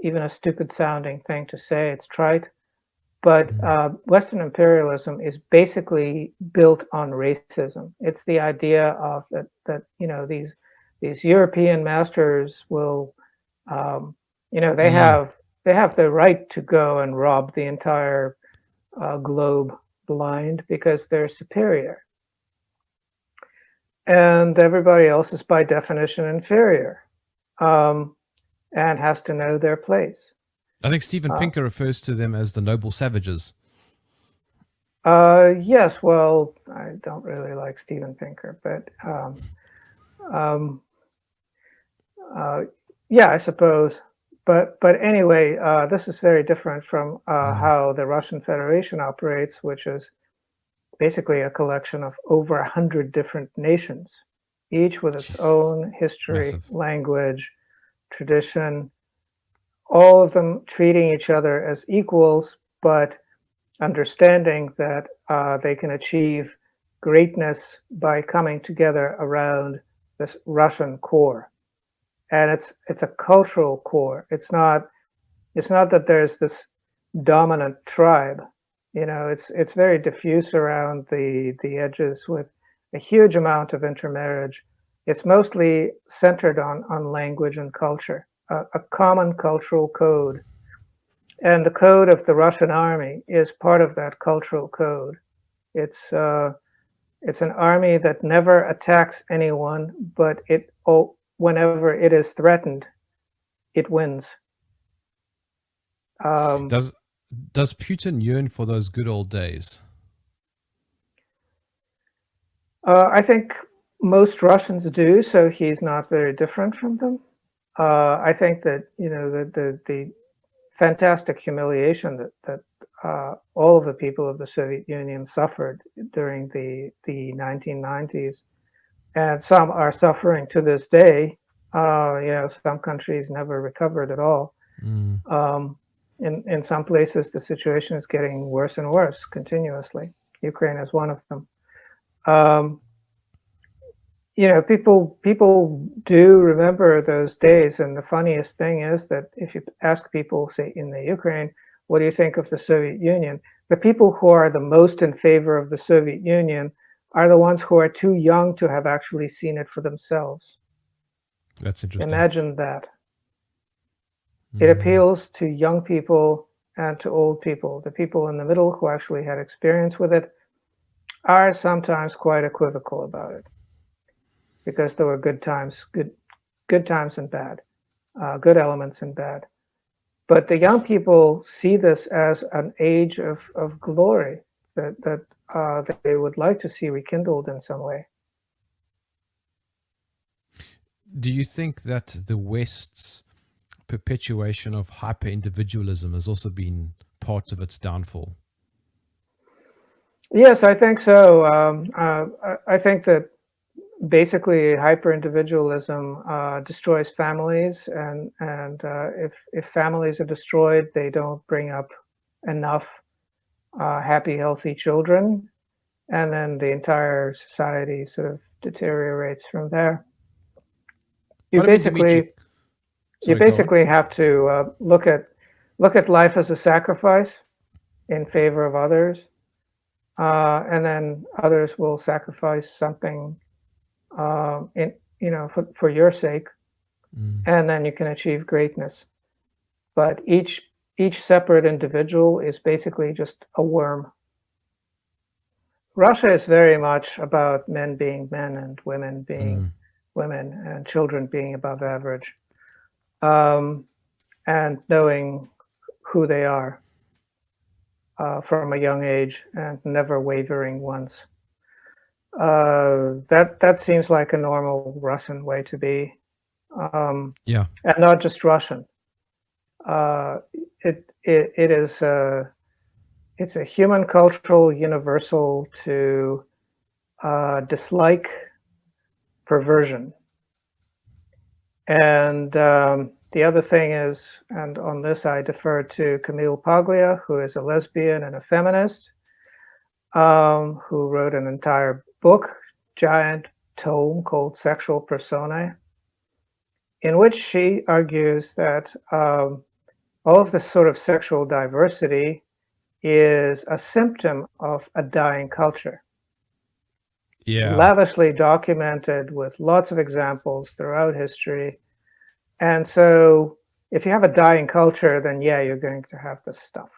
Speaker 3: even a stupid sounding thing to say. It's trite. But Western imperialism is basically built on racism. It's the idea of that these European masters will, they have the right to go and rob the entire globe blind because they're superior, and everybody else is by definition inferior, and has to know their place.
Speaker 2: I think Steven Pinker refers to them as the noble savages.
Speaker 3: Yes, well, I don't really like Steven Pinker, but yeah, I suppose. But anyway, this is very different from how the Russian Federation operates, which is basically a collection of over 100 different nations, each with its own history,
Speaker 2: Massive.
Speaker 3: language, tradition, all of them treating each other as equals, but understanding that they can achieve greatness by coming together around this Russian core. And it's a cultural core. It's not that there's this dominant tribe. It's very diffuse around the edges with a huge amount of intermarriage. It's mostly centered on language and culture. A common cultural code. And the code of the Russian army is part of that cultural code. It's an army that never attacks anyone, but whenever it is threatened, it wins.
Speaker 2: Does Putin yearn for those good old days?
Speaker 3: I think most Russians do, so he's not very different from them. I think that the fantastic humiliation that all of the people of the Soviet Union suffered during the 1990s, and some are suffering to this day. Some countries never recovered at all. In some places, the situation is getting worse and worse continuously. Ukraine is one of them. People do remember those days, and the funniest thing is that if you ask people, say in the Ukraine, what do you think of the Soviet Union? The people who are the most in favor of the Soviet Union are the ones who are too young to have actually seen it for themselves.
Speaker 2: That's interesting.
Speaker 3: Imagine that. It appeals to young people and to old people. The people in the middle who actually had experience with it are sometimes quite equivocal about it, because there were good times and bad, good elements and bad. But the young people see this as an age of glory that they would like to see rekindled in some way.
Speaker 2: Do you think that the West's perpetuation of hyper-individualism has also been part of its downfall?
Speaker 3: Yes, I think so. I think that basically hyper-individualism destroys families, and if families are destroyed, they don't bring up enough happy, healthy children, and then the entire society sort of deteriorates from there. you
Speaker 2: But I mean, Dimitri,
Speaker 3: basically you
Speaker 2: sorry, go on.
Speaker 3: basically have to look at life as a sacrifice in favor of others, and then others will sacrifice something in for your sake,
Speaker 2: Mm.
Speaker 3: and then you can achieve greatness. But each separate individual is basically just a worm. Russia is very much about men being men and women being
Speaker 2: Mm.
Speaker 3: women and children being above average, um, and knowing who they are from a young age and never wavering once. That seems like a normal Russian way to be,
Speaker 2: Yeah.
Speaker 3: and not just Russian. Uh, it is it's a human cultural universal to dislike perversion. And the other thing is, and on this I defer to Camille Paglia, who is a lesbian and a feminist, who wrote an entire book, giant tome called Sexual Personae, in which she argues that all of this sort of sexual diversity is a symptom of a dying culture,
Speaker 2: Yeah.
Speaker 3: lavishly documented with lots of examples throughout history. And so if you have a dying culture, then yeah, you're going to have this stuff.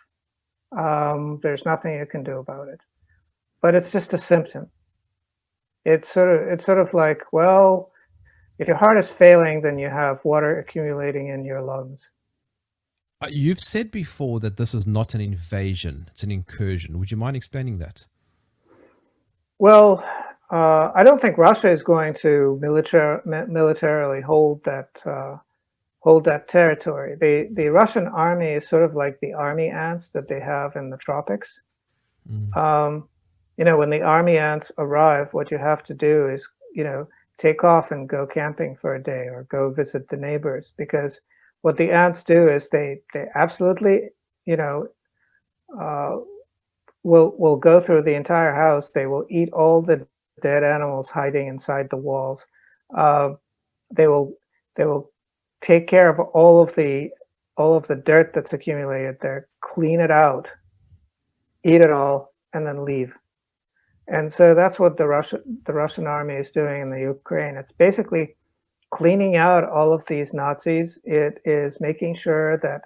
Speaker 3: There's nothing you can do about it. But it's just a symptom. It's sort of like, well, if your heart is failing, then you have water accumulating in your lungs.
Speaker 2: You've said before that this is not an invasion, it's an incursion. Would you mind explaining that?
Speaker 3: Well, I don't think Russia is going to militarily hold that territory. The Russian army is sort of like the army ants that they have in the tropics.
Speaker 2: Mm.
Speaker 3: When the army ants arrive, what you have to do is, take off and go camping for a day or go visit the neighbors, because what the ants do is they absolutely, uh, will go through the entire house. They will eat all the dead animals hiding inside the walls. Uh, they will they will take care of all of the dirt that's accumulated there, clean it out, eat it all, and then leave. And so that's what the Russian army is doing in the Ukraine. It's basically cleaning out all of these Nazis. It is making sure that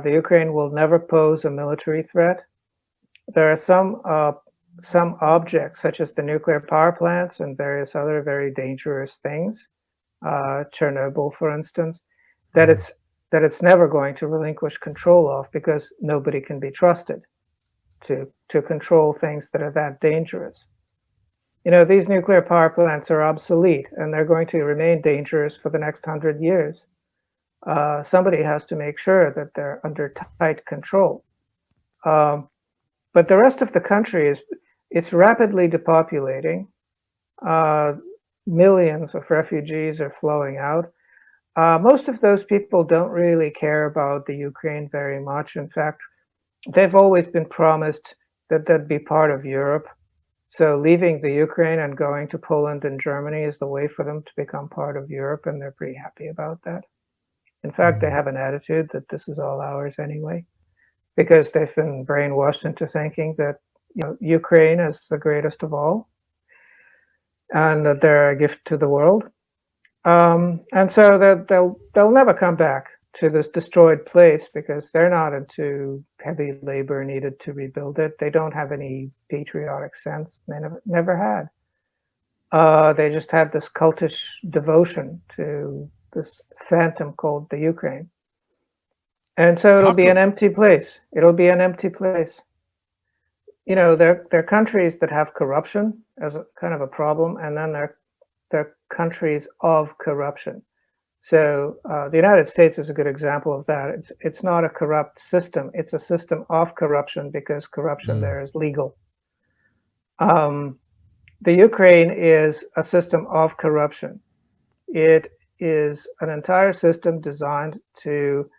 Speaker 3: the Ukraine will never pose a military threat. There are some objects, such as the nuclear power plants and various other very dangerous things, Chernobyl, for instance, that it's never going to relinquish control of, because nobody can be trusted to control things that are that dangerous. These nuclear power plants are obsolete, and they're going to remain dangerous for the next 100 years. Somebody has to make sure that they're under tight control. But the rest of the country it's rapidly depopulating. Millions of refugees are flowing out. Most of those people don't really care about the Ukraine very much. In fact, they've always been promised that they'd be part of Europe. So leaving the Ukraine and going to Poland and Germany is the way for them to become part of Europe, and they're pretty happy about that. In fact, they have an attitude that this is all ours anyway, because they've been brainwashed into thinking that Ukraine is the greatest of all, and that they're a gift to the world. And so that they'll never come back to this destroyed place, because they're not into heavy labor needed to rebuild it. They don't have any patriotic sense. They never had. They just had this cultish devotion to this phantom called the Ukraine. And so it'll be an empty place. It'll be an empty place. There are countries that have corruption as a kind of a problem, and then there are countries of corruption. So the United States is a good example of that. It's not a corrupt system. It's a system of corruption, because corruption there is legal. The Ukraine is a system of corruption. It is an entire system designed to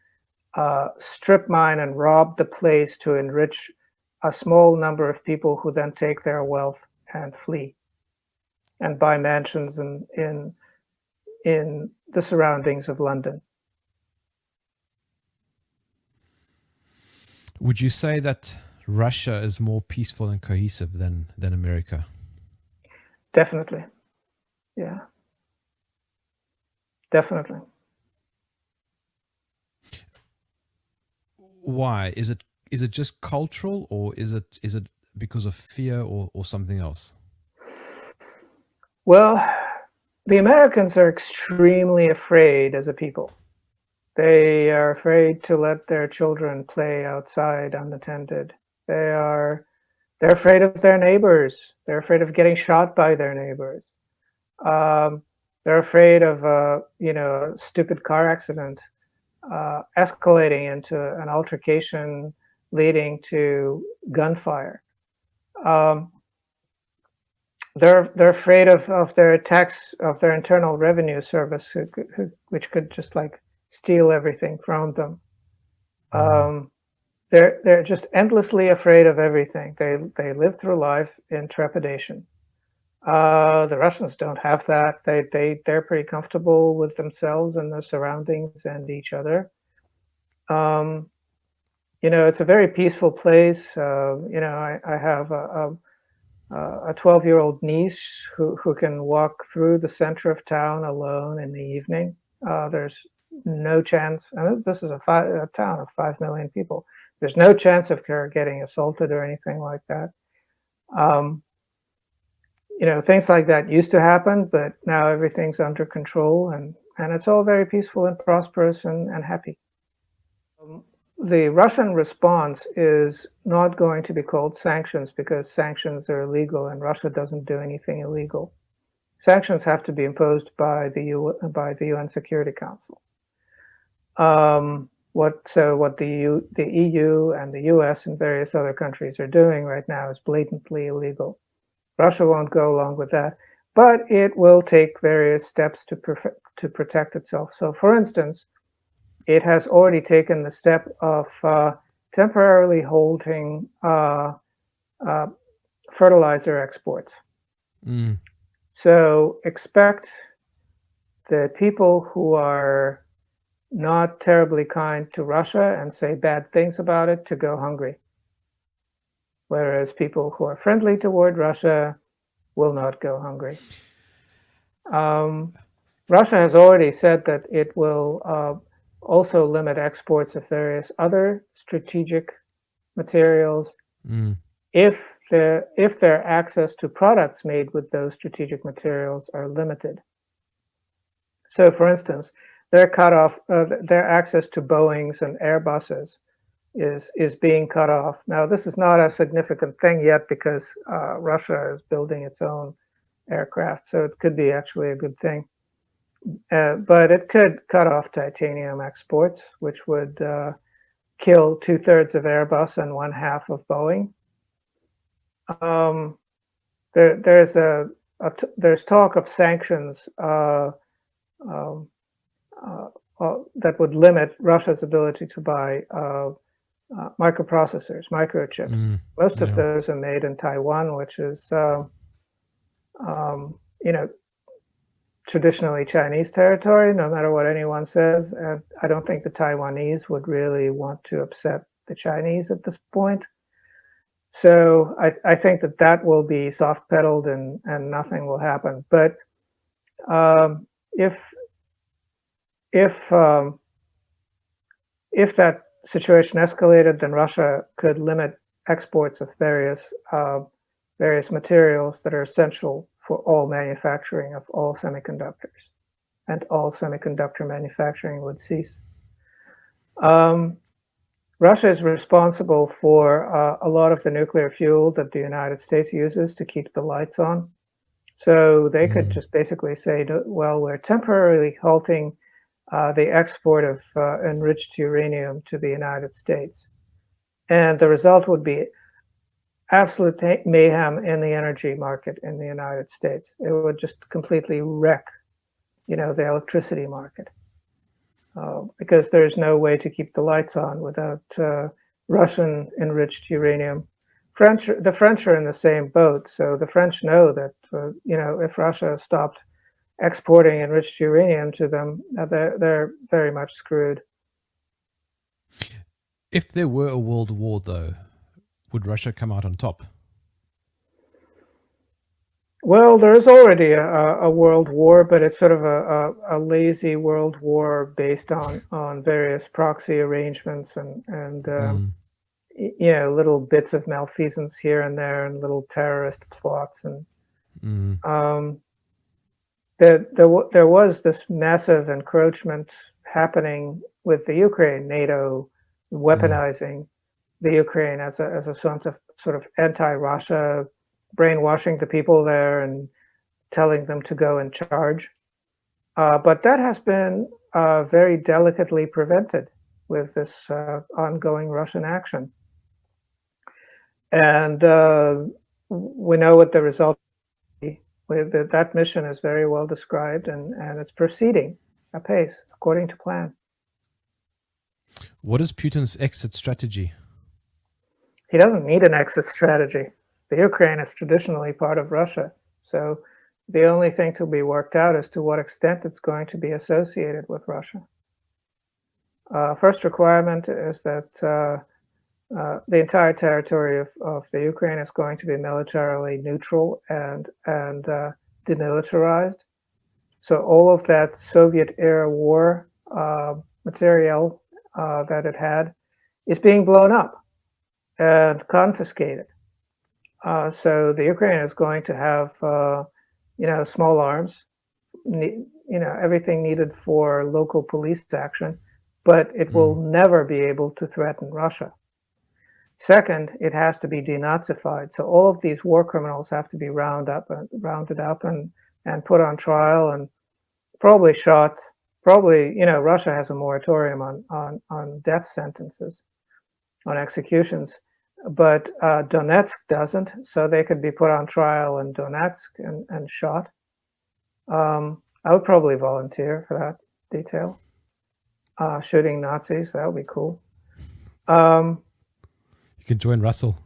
Speaker 3: strip mine and rob the place to enrich a small number of people, who then take their wealth and flee and buy mansions in the surroundings of London.
Speaker 2: Would you say that Russia is more peaceful and cohesive than America?
Speaker 3: Definitely. Yeah. Definitely.
Speaker 2: Why? Is it just cultural, or is it because of fear, or something else?
Speaker 3: Well, the Americans are extremely afraid as a people. They are afraid to let their children play outside unattended. They're afraid of their neighbors. They're afraid of getting shot by their neighbors. They're afraid of a stupid car accident escalating into an altercation leading to gunfire. They're afraid of their attacks of their Internal Revenue Service, which could just like steal everything from them. They're just endlessly afraid of everything. They live through life in trepidation. The Russians don't have that. They're pretty comfortable with themselves and their surroundings and each other. It's a very peaceful place. I have a 12-year-old niece who can walk through the center of town alone in the evening. There's no chance, and this is a town of 5 million people. There's no chance of her getting assaulted or anything like that. Things like that used to happen, but now everything's under control, and it's all very peaceful and prosperous and happy. The Russian response is not going to be called sanctions, because sanctions are illegal and Russia doesn't do anything illegal. Sanctions have to be imposed by the UN Security Council. What the EU and the US and various other countries are doing right now is blatantly illegal. Russia won't go along with that, but it will take various steps to protect itself. So, for instance, it has already taken the step of temporarily halting fertilizer exports. So expect the people who are not terribly kind to Russia and say bad things about it to go hungry, whereas people who are friendly toward Russia will not go hungry. Russia has already said that it will also limit exports of various other strategic materials if their access to products made with those strategic materials are limited. So, for instance, their access to Boeings and Airbuses is being cut off. Now, this is not a significant thing yet because Russia is building its own aircraft, so it could be actually a good thing. But it could cut off titanium exports, which would kill 2/3 of Airbus and 1/2 of Boeing. There's talk of sanctions that would limit Russia's ability to buy microprocessors, microchips. Most of those are made in Taiwan, which is traditionally Chinese territory, no matter what anyone says. I don't think the Taiwanese would really want to upset the Chinese at this point. So I think that will be soft pedaled and nothing will happen. But if that situation escalated, then Russia could limit exports of various materials that are essential for all manufacturing of all semiconductors, and all semiconductor manufacturing would cease. Russia is responsible for a lot of the nuclear fuel that the United States uses to keep the lights on. So they could just basically say, well, we're temporarily halting the export of enriched uranium to the United States. And the result would be absolute mayhem in the energy market in the United States. It would just completely wreck, the electricity market. Because there's no way to keep the lights on without Russian enriched uranium. The French are in the same boat, so the French know that if Russia stopped exporting enriched uranium to them, they're very much screwed.
Speaker 2: If there were a world war, though, would Russia come out on top?
Speaker 3: Well, there is already a world war, but it's sort of a lazy world war based on various proxy arrangements and you know, little bits of malfeasance here and there and little terrorist plots. And there was this massive encroachment happening with the Ukraine, NATO weaponizing the Ukraine as a sort of anti-Russia, brainwashing the people there and telling them to go and charge. But that has been very delicately prevented with this ongoing Russian action. And we know what the result is. That mission is very well described, and it's proceeding apace according to plan.
Speaker 2: What is Putin's exit strategy?
Speaker 3: He doesn't need an exit strategy. The Ukraine is traditionally part of Russia, so the only thing to be worked out is to what extent it's going to be associated with Russia. First requirement is that the entire territory of the Ukraine is going to be militarily neutral and demilitarized. So all of that Soviet-era war material that it had is being blown up and confiscated. So the Ukraine is going to have, you know, small arms, you know, everything needed for local police action, but it will never be able to threaten Russia. Second, it has to be denazified. So all of these war criminals have to be rounded up and put on trial and probably shot. Probably, you know, Russia has a moratorium on death sentences, on executions, but Donetsk doesn't. So they could be put on trial in Donetsk and shot. I would probably volunteer for that detail. Shooting Nazis, that would be cool.
Speaker 2: You can join Russell.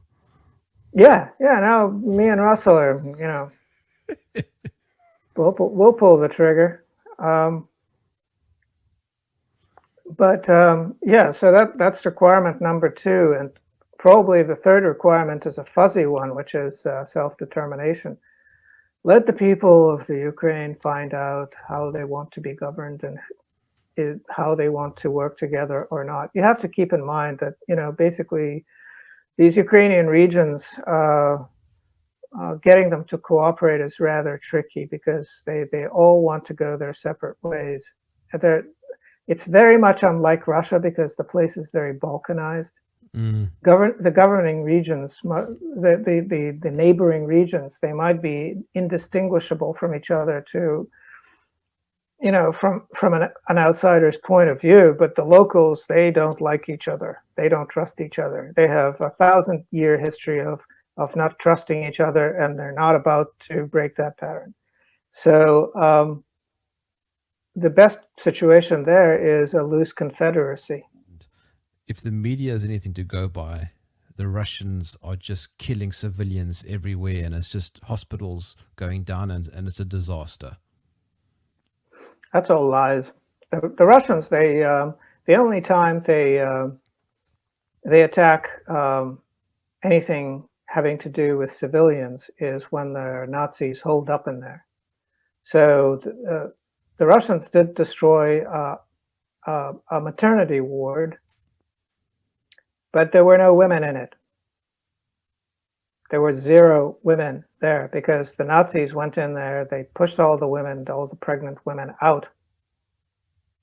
Speaker 3: Yeah. Now me and Russell are, you know, we'll pull the trigger. Yeah, so that's requirement number 2, and probably the third requirement is a fuzzy one, which is self-determination. Let the people of the Ukraine find out how they want to be governed and how they want to work together or not. You have to keep in mind that, you know, basically these Ukrainian regions, getting them to cooperate is rather tricky because they all want to go their separate ways. It's very much unlike Russia because the place is very balkanized. The governing regions, the neighboring regions, they might be indistinguishable from each other to, you know, from an outsider's point of view, but the locals, they don't like each other. They don't trust each other. They have a 1,000-year history of not trusting each other, and they're not about to break that pattern. So the best situation there is a loose confederacy.
Speaker 2: If the media is anything to go by, the Russians are just killing civilians everywhere, and it's just hospitals going down, and it's a disaster.
Speaker 3: That's all lies. The Russians, the only time they attack anything having to do with civilians is when the Nazis hold up in there. So the Russians did destroy a maternity ward, but there were no women in it. There were 0 women there because the Nazis went in there, they pushed all the women, all the pregnant women out,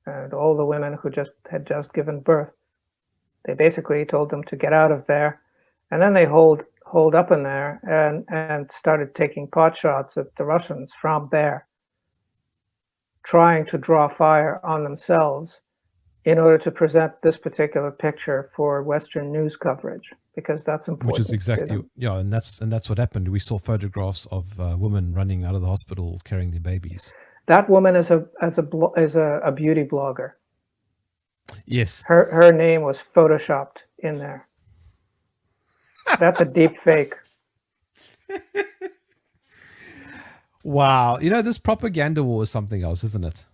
Speaker 3: and all the women who had just given birth. They basically told them to get out of there, and then they holed up in there and started taking pot shots at the Russians from there, trying to draw fire on themselves in order to present this particular picture for Western news coverage, because that's important.
Speaker 2: Which is exactly, yeah, and that's what happened. We saw photographs of women running out of the hospital carrying their babies.
Speaker 3: That woman is a beauty blogger.
Speaker 2: Yes.
Speaker 3: Her name was photoshopped in there. That's a deep fake.
Speaker 2: Wow. This propaganda war is something else, isn't it?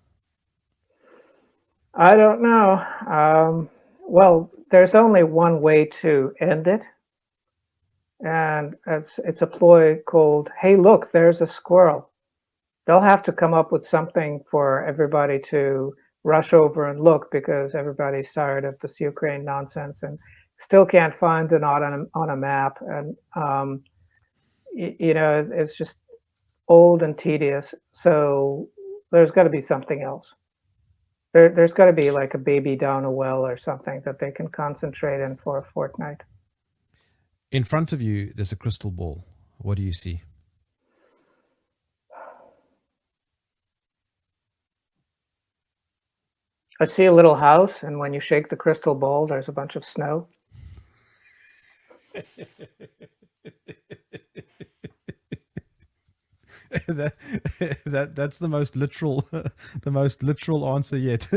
Speaker 3: I don't know. Well, there's only one way to end it, and it's a ploy called, "Hey, look, there's a squirrel." They'll have to come up with something for everybody to rush over and look because everybody's tired of this Ukraine nonsense and still can't find it on a map. And it's just old and tedious. So there's got to be something else. There's got to be like a baby down a well or something that they can concentrate in for a fortnight.
Speaker 2: In front of you, there's a crystal ball. What do you see?
Speaker 3: I see a little house, and when you shake the crystal ball, there's a bunch of snow.
Speaker 2: That's the most literal answer yet.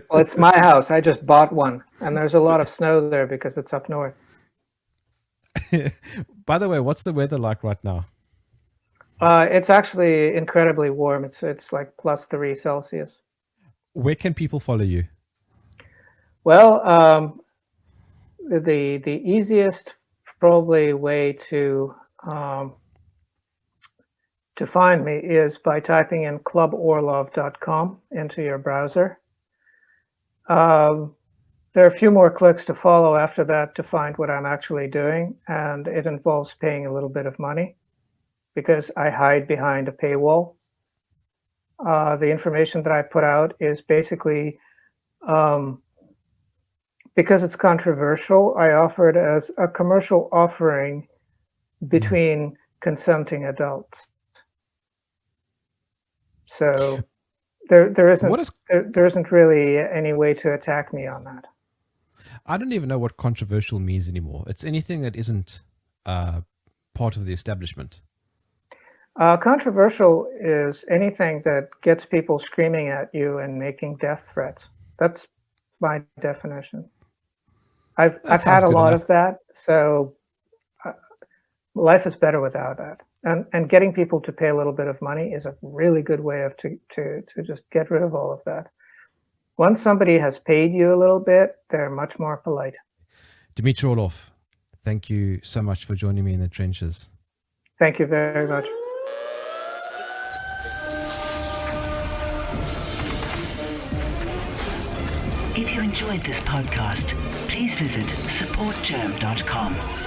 Speaker 3: Well, it's my house. I just bought one, and there's a lot of snow there because it's up north.
Speaker 2: By the way, what's the weather like right now?
Speaker 3: It's actually incredibly warm. It's like +3 Celsius.
Speaker 2: Where can people follow you?
Speaker 3: Well, the easiest probably way to find me is by typing in cluborlov.com into your browser. There are a few more clicks to follow after that to find what I'm actually doing, and it involves paying a little bit of money because I hide behind a paywall. The information that I put out is basically, because it's controversial, I offer it as a commercial offering between consenting adults. So there isn't really any way to attack me on that.
Speaker 2: I don't even know what controversial means anymore. It's anything that isn't part of the establishment.
Speaker 3: Controversial is anything that gets people screaming at you and making death threats. That's my definition. I've had a lot of that, so life is better without that. And getting people to pay a little bit of money is a really good way to just get rid of all of that. Once somebody has paid you a little bit, they're much more polite.
Speaker 2: Dmitry Orlov, thank you so much for joining me in the trenches.
Speaker 3: Thank you very much.
Speaker 1: If you enjoyed this podcast, please visit supportgerm.com.